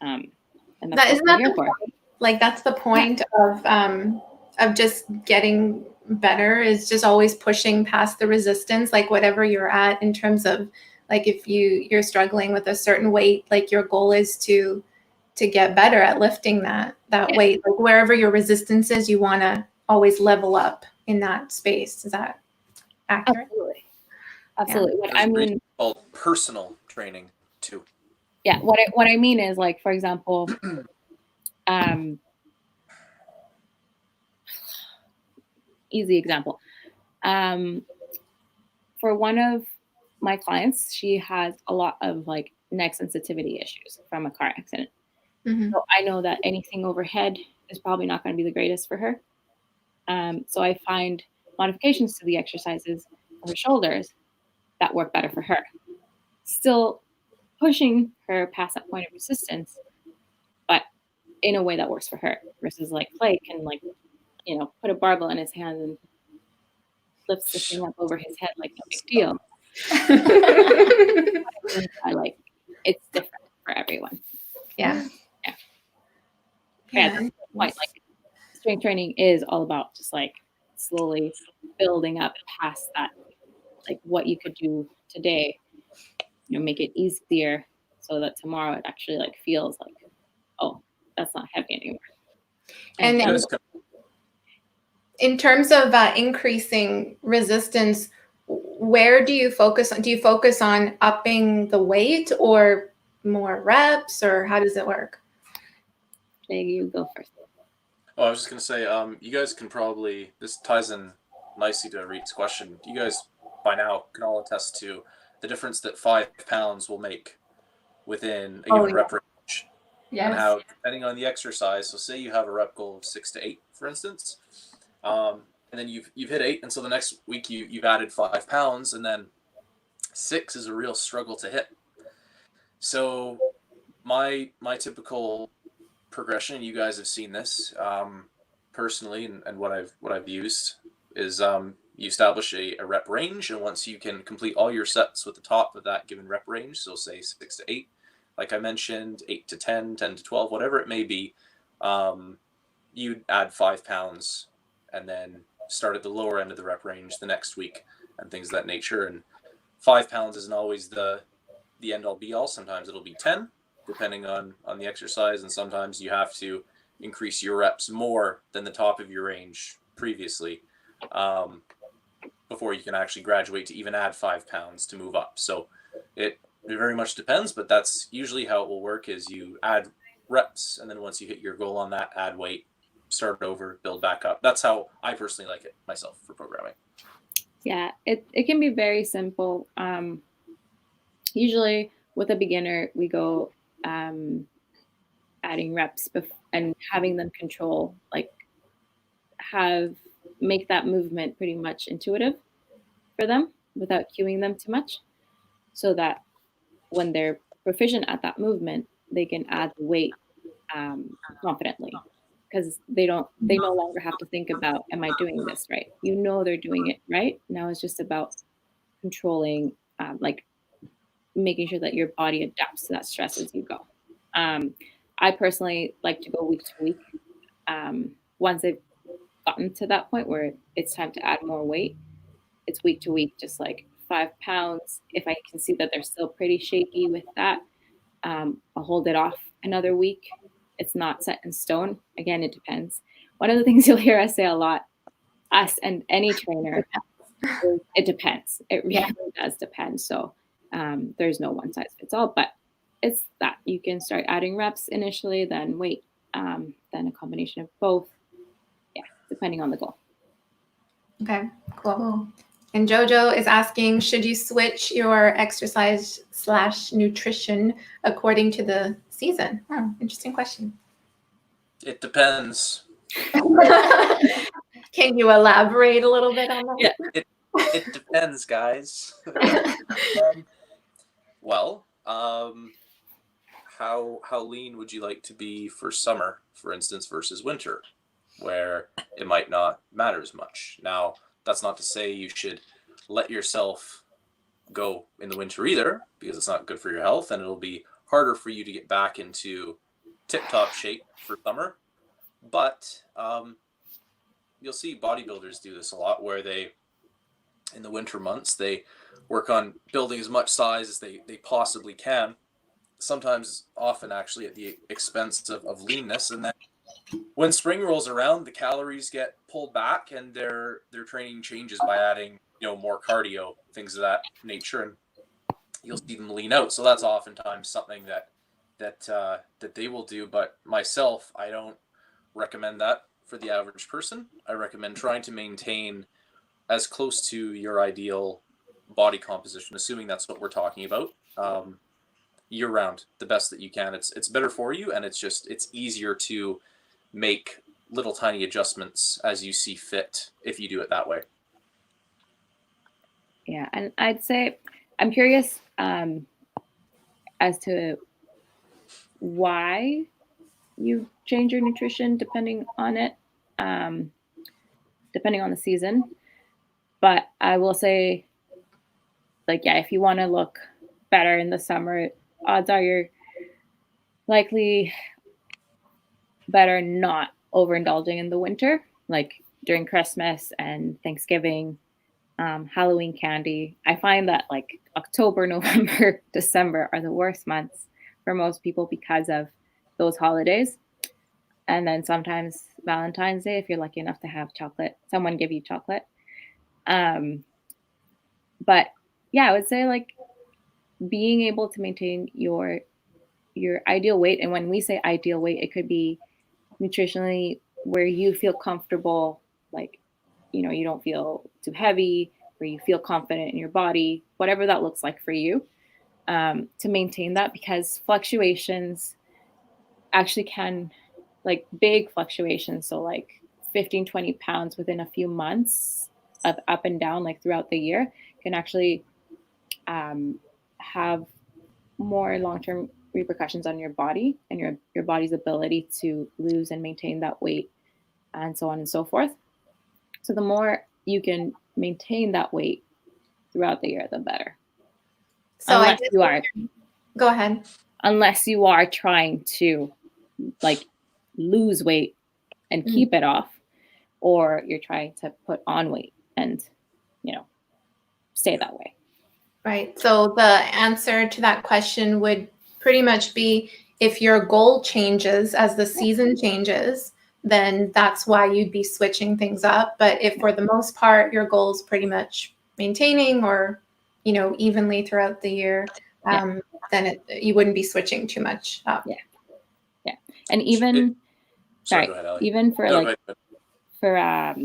A: And that's
B: Isn't
A: what
B: that
A: we're here
B: the
A: for.
B: point? Like, that's the point of just getting better, is just always pushing past the resistance, like whatever you're at in terms of, like, if you're struggling with a certain weight, like your goal is to get better at lifting that weight. Like wherever your resistance is, you want to always level up in that space. Is that accurate?
A: Absolutely. What I mean,
C: called personal training too.
A: Yeah, what I mean is, like, for example, easy example. For one of my clients, she has a lot of like neck sensitivity issues from a car accident.
B: Mm-hmm.
A: So I know that anything overhead is probably not going to be the greatest for her. So I find modifications to the exercises for her shoulders that work better for her. Still pushing her past that point of resistance, but in a way that works for her, versus like Clay can, like, you know, put a barbell in his hand and lifts the thing up over his head like no big deal. I like, it's different for everyone.
B: Yeah.
A: That's the point. Like, strength training is all about just like slowly building up past that, like what you could do today, you know, make it easier so that tomorrow it actually like feels like, oh, that's not heavy anymore.
B: And in terms of increasing resistance, where do you focus on? Do you focus on upping the weight or more reps, or how does it work?
A: Jay, you go first.
C: Oh, I was just going to say, you guys can probably, this ties in nicely to Reed's question. You guys by now can all attest to the difference that 5 pounds will make within a given rep range.
D: Yes.
C: And how, depending on the exercise, so say you have a rep goal of 6 to 8, for instance, and then you've hit 8, and so the next week you've added 5 pounds, and then 6 is a real struggle to hit. So my typical progression, you guys have seen this personally, and what I've used is you establish a rep range, and once you can complete all your sets with the top of that given rep range, so say 6 to 8, like I mentioned, 8 to 10, 10 to 12, whatever it may be, you'd add 5 pounds and then start at the lower end of the rep range the next week and things of that nature. And 5 pounds isn't always the end all be all. Sometimes it'll be 10, depending on the exercise, and sometimes you have to increase your reps more than the top of your range previously before you can actually graduate to even add 5 pounds to move up. So it very much depends, but that's usually how it will work, is you add reps, and then once you hit your goal on that, add weight, start over, build back up. That's how I personally like it myself for programming. Yeah,
A: it can be very simple. Usually with a beginner, we go adding reps and having them control, like make that movement pretty much intuitive for them without cueing them too much, so that when they're proficient at that movement, they can add the weight confidently, because they no longer have to think about, am I doing this right? You know they're doing it right. Now it's just about controlling, like making sure that your body adapts to that stress as you go. I personally like to go week to week. Once they've gotten to that point where it's time to add more weight, it's week to week, just like 5 pounds. If I can see that they're still pretty shaky with that, I'll hold it off another week. It's not set in stone. Again, it depends. One of the things you'll hear us say a lot, us and any trainer, is it depends. It really does depend. So there's no one size fits all, but it's that you can start adding reps initially, then weight, then a combination of both. Yeah, depending on the goal.
B: Okay, cool. And Jojo is asking, should you switch your exercise/nutrition according to the season? Interesting question.
C: It depends.
B: Can you elaborate a little bit on that?
C: Yeah, it depends, guys. How lean would you like to be for summer, for instance, versus winter, where it might not matter as much? Now, that's not to say you should let yourself go in the winter either, because it's not good for your health, and it'll be harder for you to get back into tip-top shape for summer. But you'll see bodybuilders do this a lot, where they, in the winter months, they work on building as much size as they possibly can, sometimes often actually at the expense of leanness. And then when spring rolls around, the calories get pulled back and their training changes by adding, more cardio, things of that nature, and you'll see them lean out. So that's oftentimes something that they will do. But myself, I don't recommend that for the average person. I recommend trying to maintain as close to your ideal body composition, assuming that's what we're talking about, year round, the best that you can. It's better for you, and it's easier to make little tiny adjustments as you see fit if you do it that way.
A: Yeah, and I'd say I'm curious as to why you change your nutrition depending on it, depending on the season. But I will say, if you want to look better in the summer, odds are you're likely better not overindulging in the winter, like during Christmas and Thanksgiving, Halloween candy. I find that October, November, December are the worst months for most people because of those holidays. And then sometimes Valentine's Day, if you're lucky enough to have chocolate, someone give you chocolate. But yeah, I would say being able to maintain your ideal weight. And when we say ideal weight, it could be nutritionally where you feel comfortable, you don't feel too heavy, where you feel confident in your body, whatever that looks like for you, to maintain that, because fluctuations actually can, big fluctuations, so 15, 20 pounds within a few months of up and down, throughout the year, can actually have more long-term repercussions on your body and your body's ability to lose and maintain that weight, and so on and so forth. So the more you can maintain that weight throughout the year, the better.
B: So go ahead.
A: Unless you are trying to lose weight and keep it off, or you're trying to put on weight and stay that way.
B: Right. So the answer to that question would pretty much be, if your goal changes as the season changes, then that's why you'd be switching things up. But if for the most part your goal is pretty much maintaining or evenly throughout the year, then you wouldn't be switching too much up.
A: Yeah. And even even for for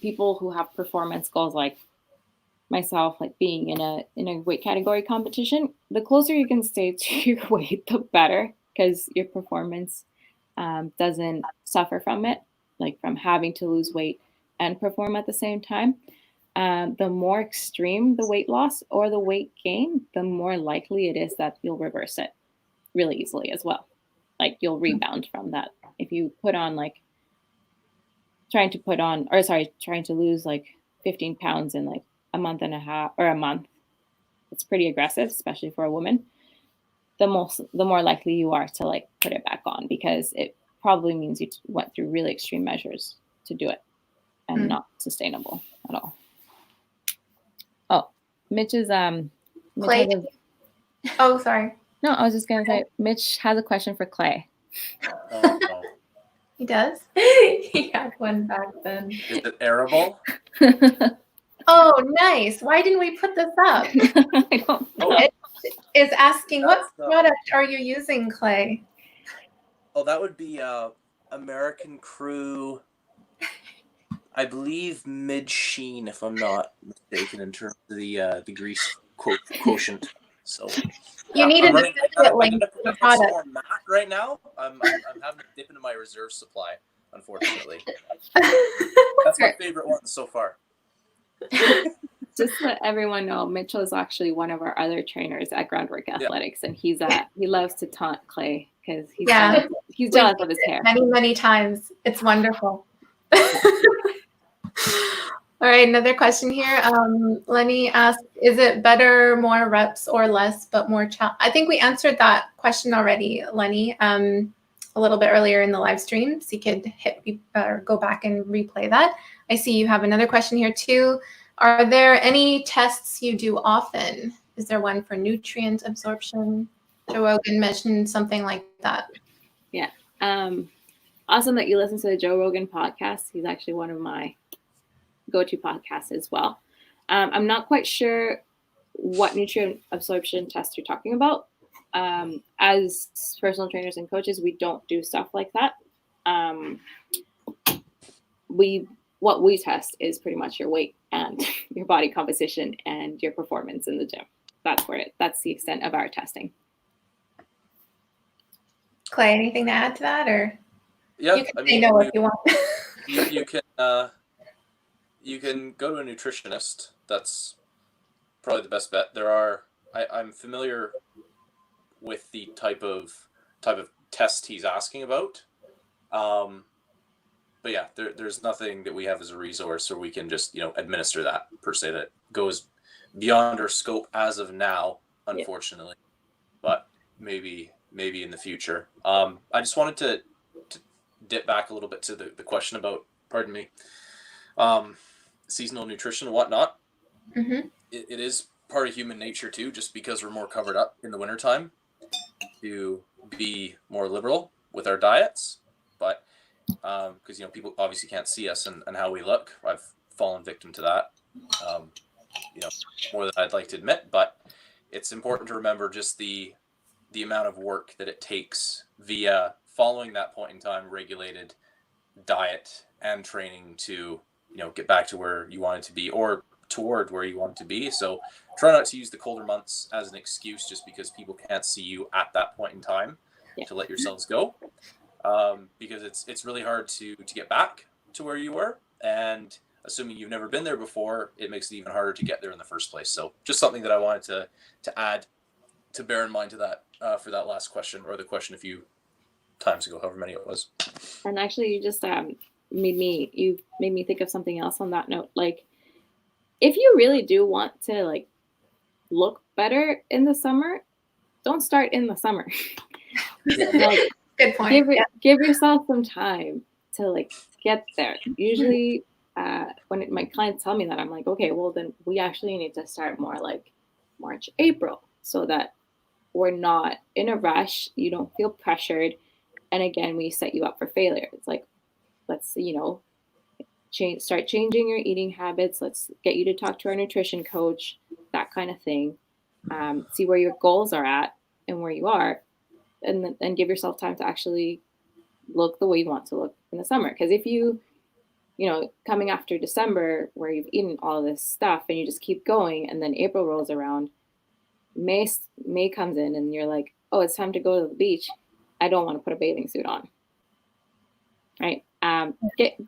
A: people who have performance goals like myself, being in a weight category competition, the closer you can stay to your weight, the better, because your performance doesn't suffer from it, from having to lose weight and perform at the same time. The more extreme the weight loss or the weight gain, the more likely it is that you'll reverse it really easily as well. You'll rebound from that. If you put on trying to lose 15 pounds in a month and a half or a month, it's pretty aggressive, especially for a woman. The more likely you are to put it back on, because it probably means you went through really extreme measures to do it and not sustainable at all. Oh, Mitch is
B: Clay. Oh, sorry.
A: No, I was just gonna say Mitch has a question for Clay.
C: Oh, no.
B: He does?
D: He had one back then.
C: Is it arable?
B: Oh, nice. Why didn't we put this up?
A: I don't know.
B: It is asking, what product are you using, Clay?
C: Oh, that would be American Crew. I believe mid-sheen, if I'm not mistaken, in terms of the grease quotient. So
B: You need
C: I'm
B: to
C: running.
B: get
C: I'm
B: link
C: gonna
B: to the
C: put some
B: product.
C: more matte right now. I'm having to dip into my reserve supply, unfortunately. That's my favorite one so far.
A: Just to let everyone know, Mitchell is actually one of our other trainers at Groundwork Athletics, and he loves to taunt Clay because he's jealous of his hair.
B: Many times. It's wonderful. All right, another question here. Lenny asked, is it better, more reps or less, but more I think we answered that question already, Lenny, a little bit earlier in the live stream, so you could go back and replay that. I see you have another question here too. Are there any tests you do often? Is there one for nutrient absorption? Joe Rogan mentioned something like that.
A: Yeah. Awesome that you listen to the Joe Rogan podcast. He's actually one of my go-to podcasts as well. I'm not quite sure what nutrient absorption test you're talking about. As personal trainers and coaches, we don't do stuff like that. What we test is pretty much your weight and your body composition and your performance in the gym. That's the extent of our testing.
B: Clay, anything to add to that, or
C: yeah,
B: you can say no if you want.
C: You can go to a nutritionist. That's probably the best bet. I'm familiar with the type of test he's asking about. But yeah, there's nothing that we have as a resource or we can just, administer that per se that goes beyond our scope as of now, unfortunately. Yeah. But maybe in the future. I just wanted to dip back a little bit to the question about, pardon me, seasonal nutrition and whatnot.
B: Mm-hmm.
C: It is part of human nature too, just because we're more covered up in the wintertime, to be more liberal with our diets. But because people obviously can't see us and how we look. I've fallen victim to that, more than I'd like to admit. But it's important to remember just the amount of work that it takes via following that point in time regulated diet and training to get back to where you want it to be or toward where you want it to be. So try not to use the colder months as an excuse just because people can't see you at that point in time to let yourselves go. Because it's really hard to get back to where you were, and assuming you've never been there before, it makes it even harder to get there in the first place. So just something that I wanted to add to bear in mind to that for that last question, or the question a few times ago, however many it was.
A: And actually, you just made me think of something else on that note. Like, if you really do want to look better in the summer, don't start in the summer.
B: Good point.
A: Give yourself some time to get there. Usually when my clients tell me that, I'm like, okay, well then we actually need to start more like March, April, so that we're not in a rush. You don't feel pressured. And again, we set you up for failure. It's like, let's, start changing your eating habits. Let's get you to talk to our nutrition coach, that kind of thing. See where your goals are at and where you are. And then give yourself time to actually look the way you want to look in the summer. Because if you coming after December where you've eaten all this stuff and you just keep going, and then April rolls around, May comes in and you're like, oh, it's time to go to the beach. I don't want to put a bathing suit on. Right?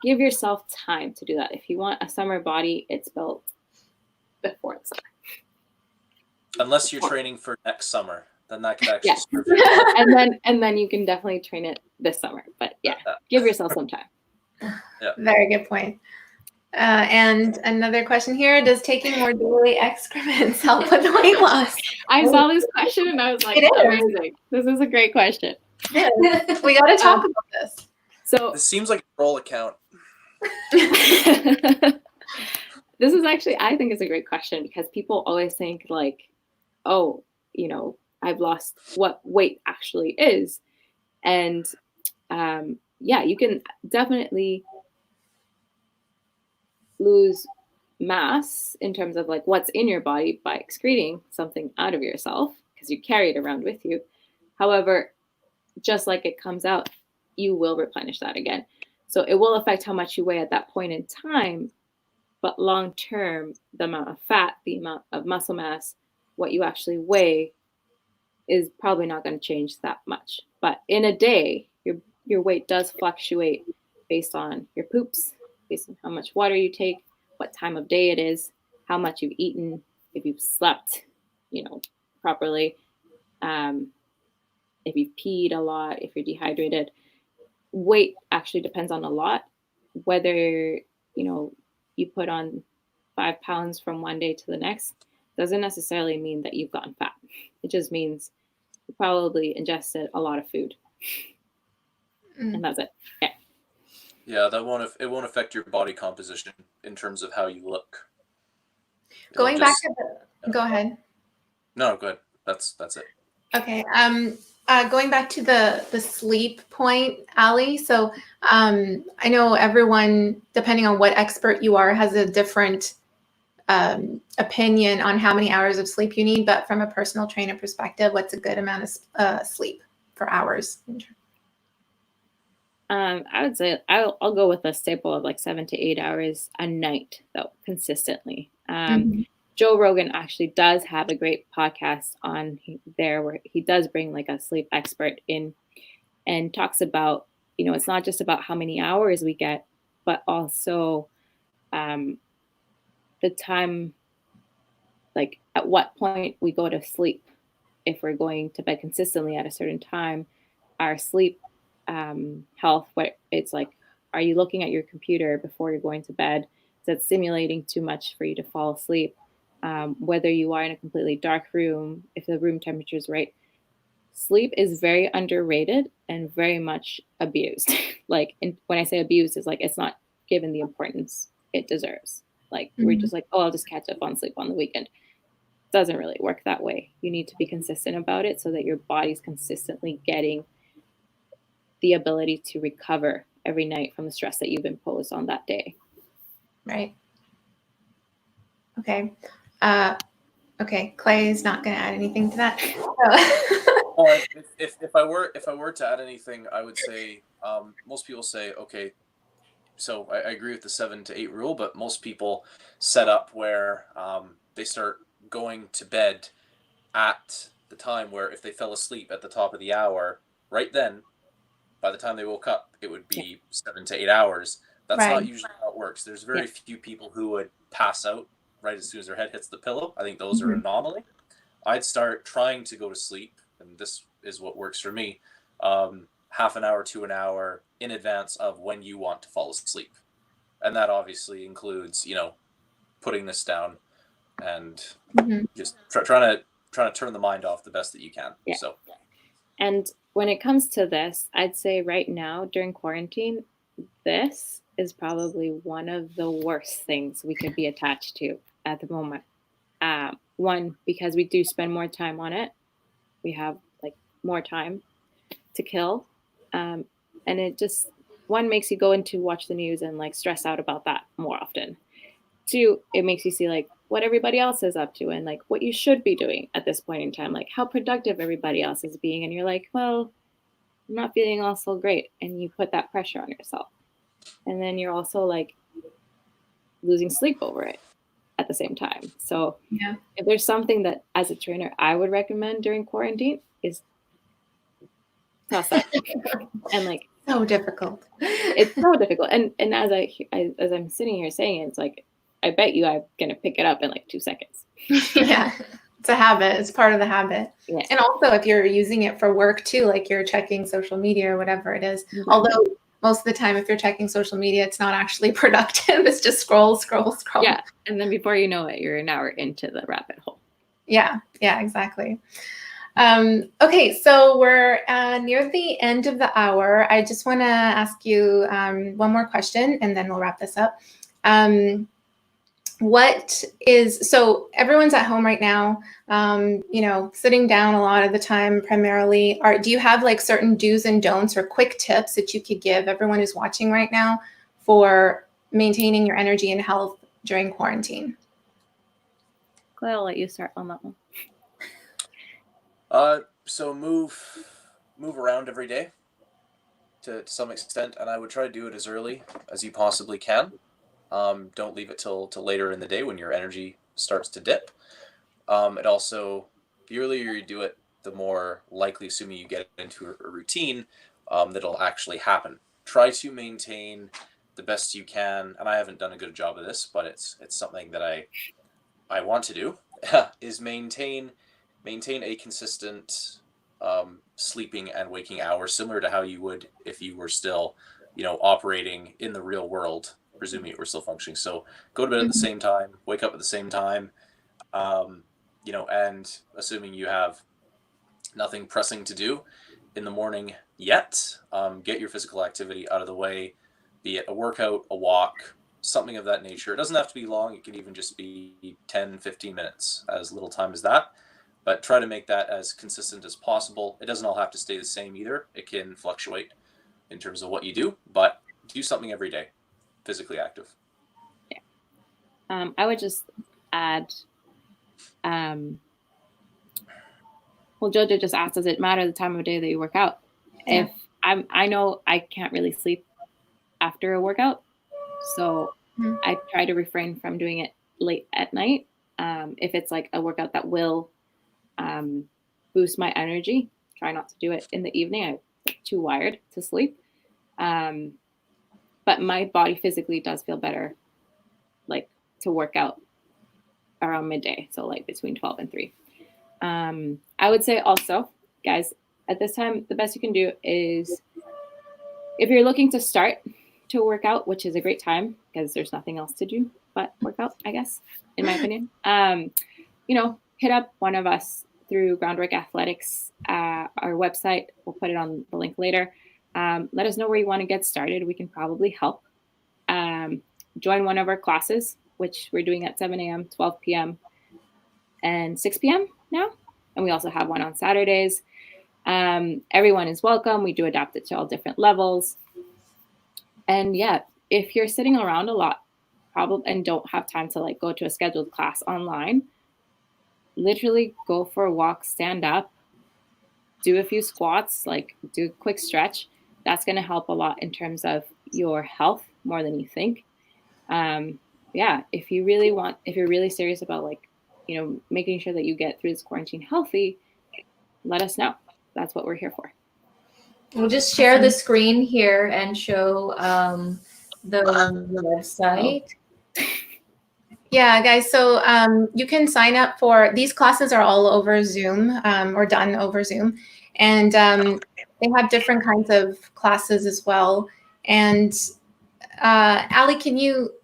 A: Give yourself time to do that. If you want a summer body, it's built before the summer.
C: Unless you're training for next summer. Then that could actually
A: and then you can definitely train it this summer. But give yourself some time.
C: Yeah.
B: Very good point. And another question here: does taking more daily excrements help with weight loss?
A: I saw this question and I was like, amazing. This is a great question.
B: Yeah. We got to talk about this.
C: So this seems like a roll account.
A: This is actually, I think, is a great question because people always think oh, I've lost what weight actually is. And you can definitely lose mass in terms of what's in your body by excreting something out of yourself because you carry it around with you. However, just like it comes out, you will replenish that again. So it will affect how much you weigh at that point in time, but long term, the amount of fat, the amount of muscle mass, what you actually weigh is probably not going to change that much. But in a day, your weight does fluctuate based on your poops, based on how much water you take, what time of day it is, how much you've eaten, if you've slept, properly, if you've peed a lot, if you're dehydrated. Weight actually depends on a lot. Whether, you put on 5 pounds from one day to the next doesn't necessarily mean that you've gotten fat. It just means you probably ingested a lot of food. And that's it. Yeah.
C: Yeah, it won't affect your body composition in terms of how you look.
B: Going back to go ahead.
C: No, go ahead. That's it.
B: Okay. Going back to the sleep point, Ali. So I know everyone, depending on what expert you are, has a different opinion on how many hours of sleep you need. But from a personal trainer perspective, what's a good amount of sleep for hours?
A: I would say I'll go with a staple of like 7 to 8 hours a night, though, consistently. Joe Rogan actually does have a great podcast on there where he does bring like a sleep expert in and talks about, it's not just about how many hours we get, but also the time, like at what point we go to sleep. If we're going to bed consistently at a certain time, our sleep health, what it's like, are you looking at your computer before you're going to bed? Is that stimulating too much for you to fall asleep? Whether you are in a completely dark room, if the room temperature is right. Sleep is very underrated and very much abused. When I say abused, it's like it's not given the importance it deserves. Like we're just like, oh, I'll just catch up on sleep on the weekend. Doesn't really work that way. You need to be consistent about it so that your body's consistently getting the ability to recover every night from the stress that you've imposed on that day.
B: Right. Okay. Okay. Clay is not going to add anything to that.
C: Well, if I were to add anything, I would say most people say, okay, so I agree with the 7 to 8 rule, but most people set up where they start going to bed at the time where if they fell asleep at the top of the hour, right then, by the time they woke up, it would be 7 to 8 hours. That's not usually how it works. There's very few people who would pass out right as soon as their head hits the pillow. I think those are an anomaly. I'd start trying to go to sleep, and this is what works for me, half an hour to an hour in advance of when you want to fall asleep. And that obviously includes, putting this down and just trying to turn the mind off the best that you can.
A: Yeah.
C: So,
A: and when it comes to this, I'd say right now during quarantine, this is probably one of the worst things we could be attached to at the moment. One, because we do spend more time on it. We have like more time to kill. And it just, one, makes you go into watch the news and like stress out about that more often. Two, it makes you see like what everybody else is up to and like what you should be doing at this point in time, like how productive everybody else is being. And you're like, well, I'm not feeling all so great. And you put that pressure on yourself. And then you're also like losing sleep over it at the same time. So if there's something that as a trainer I would recommend during quarantine is toss up. And like
B: so difficult.
A: It's so difficult. And as I'm sitting here saying it, it's like I bet you I'm gonna pick it up in like 2 seconds.
B: Yeah. It's a habit. It's part of the habit.
A: Yeah.
B: And also if you're using it for work too, like you're checking social media or whatever it is. Mm-hmm. Although most of the time, if you're checking social media, it's not actually productive. It's just scroll.
A: Yeah. And then before you know it, you're an hour into the rabbit hole.
B: Yeah, exactly. Okay, so we're near the end of the hour. I just want to ask you one more question, and then we'll wrap this up. So everyone's at home right now, sitting down a lot of the time primarily. Do you have like certain do's and don'ts or quick tips that you could give everyone who's watching right now for maintaining your energy and health during quarantine?
A: Clay, I'll let you start on that one.
C: So move around every day. to some extent, and I would try to do it as early as you possibly can. Don't leave it till later in the day when your energy starts to dip. It also, the earlier you do it, the more likely, assuming you get into a routine, that it'll actually happen. Try to maintain the best you can, and I haven't done a good job of this, but it's something that I want to do, is maintain a consistent sleeping and waking hours, similar to how you would if you were still, operating in the real world, presuming you were still functioning. So go to bed at the same time, wake up at the same time, and assuming you have nothing pressing to do in the morning yet, get your physical activity out of the way, be it a workout, a walk, something of that nature. It doesn't have to be long. It can even just be 10, 15 minutes, as little time as that. But try to make that as consistent as possible. It doesn't all have to stay the same either. It can fluctuate in terms of what you do, but do something every day, physically active.
A: Yeah. I would just add, well, Jojo just asked, does it matter the time of day that you work out?
B: Yeah.
A: If I know I can't really sleep after a workout, so I try to refrain from doing it late at night. If it's like a workout that will boost my energy, try not to do it in the evening. I'm too wired to sleep. But my body physically does feel better, like to work out around midday. So like between 12 and 3. I would say also, guys, at this time, the best you can do is, if you're looking to start to work out, which is a great time because there's nothing else to do but work out, I guess, in my opinion, hit up one of us through Groundwork Athletics, our website. We'll put it on the link later. Let us know where you want to get started. We can probably help. Join one of our classes, which we're doing at 7 a.m., 12 p.m., and 6 p.m. now. And we also have one on Saturdays. Everyone is welcome. We do adapt it to all different levels. And yeah, if you're sitting around a lot, and don't have time to like go to a scheduled class online, literally go for a walk, stand up, do a few squats, like do a quick stretch. That's going to help a lot in terms of your health more than you think. If you're really serious about like, making sure that you get through this quarantine healthy, let us know. That's what we're here for.
D: We'll just share the screen here and show the website.
B: Yeah, guys. So you can sign up for these classes. Are all over Zoom or done over Zoom, and they have different kinds of classes as well. And Ali,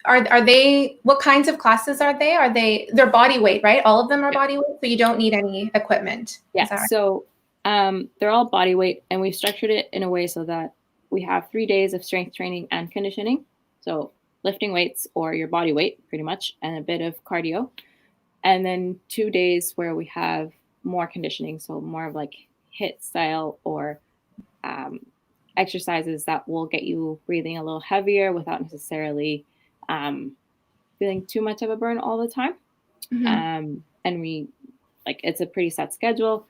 B: are they, what kinds of classes are they? They're body weight, right? All of them are body weight, so you don't need any equipment.
A: Yeah. Right? So they're all body weight, and we've structured it in a way so that we have 3 days of strength training and conditioning. So lifting weights or your body weight pretty much, and a bit of cardio. And then 2 days where we have more conditioning. So more of like HIIT style or exercises that will get you breathing a little heavier without necessarily feeling too much of a burn all the time. And it's a pretty set schedule.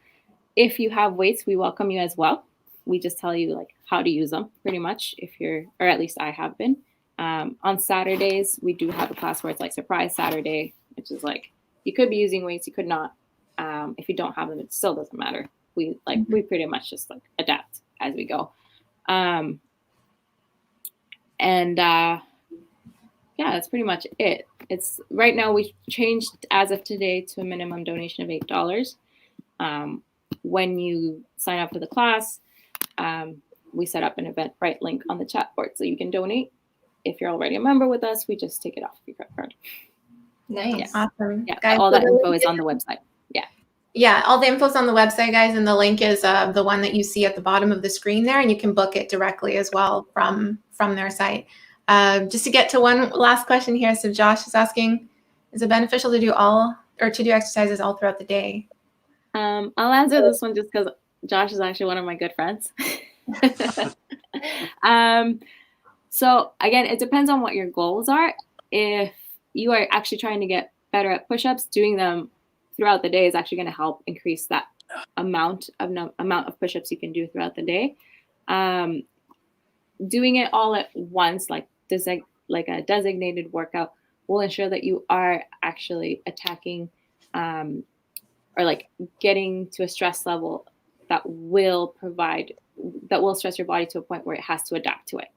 A: If you have weights, we welcome you as well. We just tell you like how to use them pretty much, or at least I have been. On Saturdays, we do have a class where it's like surprise Saturday, which is like, you could be using weights, you could not. If you don't have them, it still doesn't matter. We pretty much just like adapt as we go. That's pretty much it. It's right now we changed as of today to a minimum donation of $8. When you sign up for the class, we set up an Eventbrite link on the chat board so you can donate. If you're already a member with us, we just take it off your credit card.
B: Nice.
A: Yeah.
B: Awesome.
A: Yeah, guys, all that info is on the website.
B: Yeah, all the info's on the website, guys, and the link is the one that you see at the bottom of the screen there, and you can book it directly as well from their site. Just to get to one last question here, so Josh is asking, is it beneficial to do exercises all throughout the day?
A: I'll answer this one just because Josh is actually one of my good friends. So again, it depends on what your goals are. If you are actually trying to get better at push-ups, doing them throughout the day is actually going to help increase that amount of push-ups you can do throughout the day. doing it all at once, like a designated workout, will ensure that you are actually attacking or like getting to a stress level that will stress your body to a point where it has to adapt to it,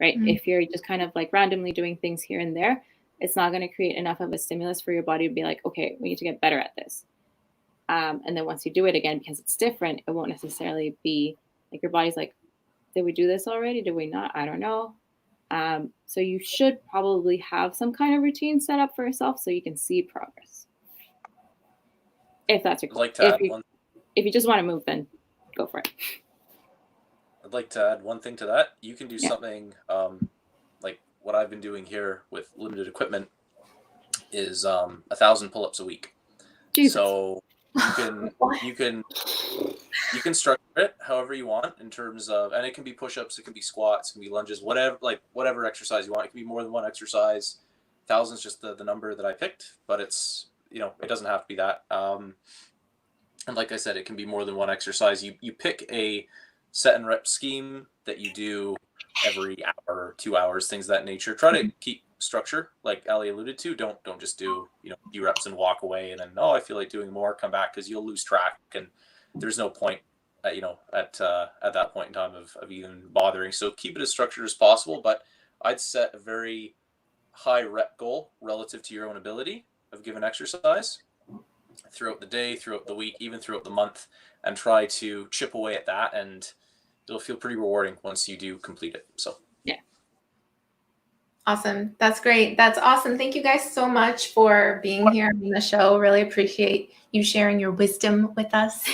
A: right?
B: Mm-hmm.
A: If you're just kind of like randomly doing things here and there, it's not going to create enough of a stimulus for your body to be like, okay, we need to get better at this. And then once you do it again, because it's different, it won't necessarily be like your body's like, did we do this already? Did we not? I don't know. So you should probably have some kind of routine set up for yourself so you can see progress. If that's your goal.
C: I'd like to add
A: if you just want to move, then go for it.
C: I'd like to add one thing to that. You can do something like what I've been doing here with limited equipment is 1,000 pull-ups a week.
A: Jesus.
C: So you can structure it however you want in terms of, and it can be push-ups, it can be squats, it can be lunges, whatever exercise you want. It can be more than one exercise. 1,000 is just the number that I picked, but it's, it doesn't have to be that. And like I said, it can be more than one exercise. You pick a set and rep scheme that you do every hour, 2 hours, things of that nature. Try to keep structure, like Ali alluded to. Don't just do a few reps and walk away and then I feel like doing more, come back, because you'll lose track and there's no point at that point in time of even bothering. So keep it as structured as possible, but I'd set a very high rep goal relative to your own ability of given exercise throughout the day, throughout the week, even throughout the month, and try to chip away at that, and it'll feel pretty rewarding once you do complete it. So
A: yeah.
B: Awesome. That's great. That's awesome. Thank you guys so much for being here on the show. Really appreciate you sharing your wisdom with us.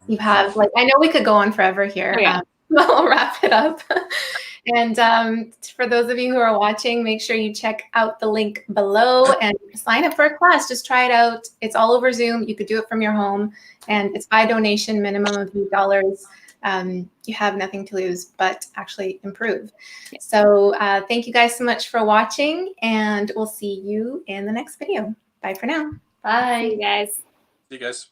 B: You have, I know we could go on forever here.
A: Oh, yeah.
B: We'll wrap it up. And for those of you who are watching, make sure you check out the link below and sign up for a class. Just try it out. It's all over Zoom. You could do it from your home, and it's by donation, minimum of $8. You have nothing to lose but actually improve. So thank you guys so much for watching, and we'll see you in the next video. Bye for now.
D: Bye.
A: See you guys.
C: see you guys.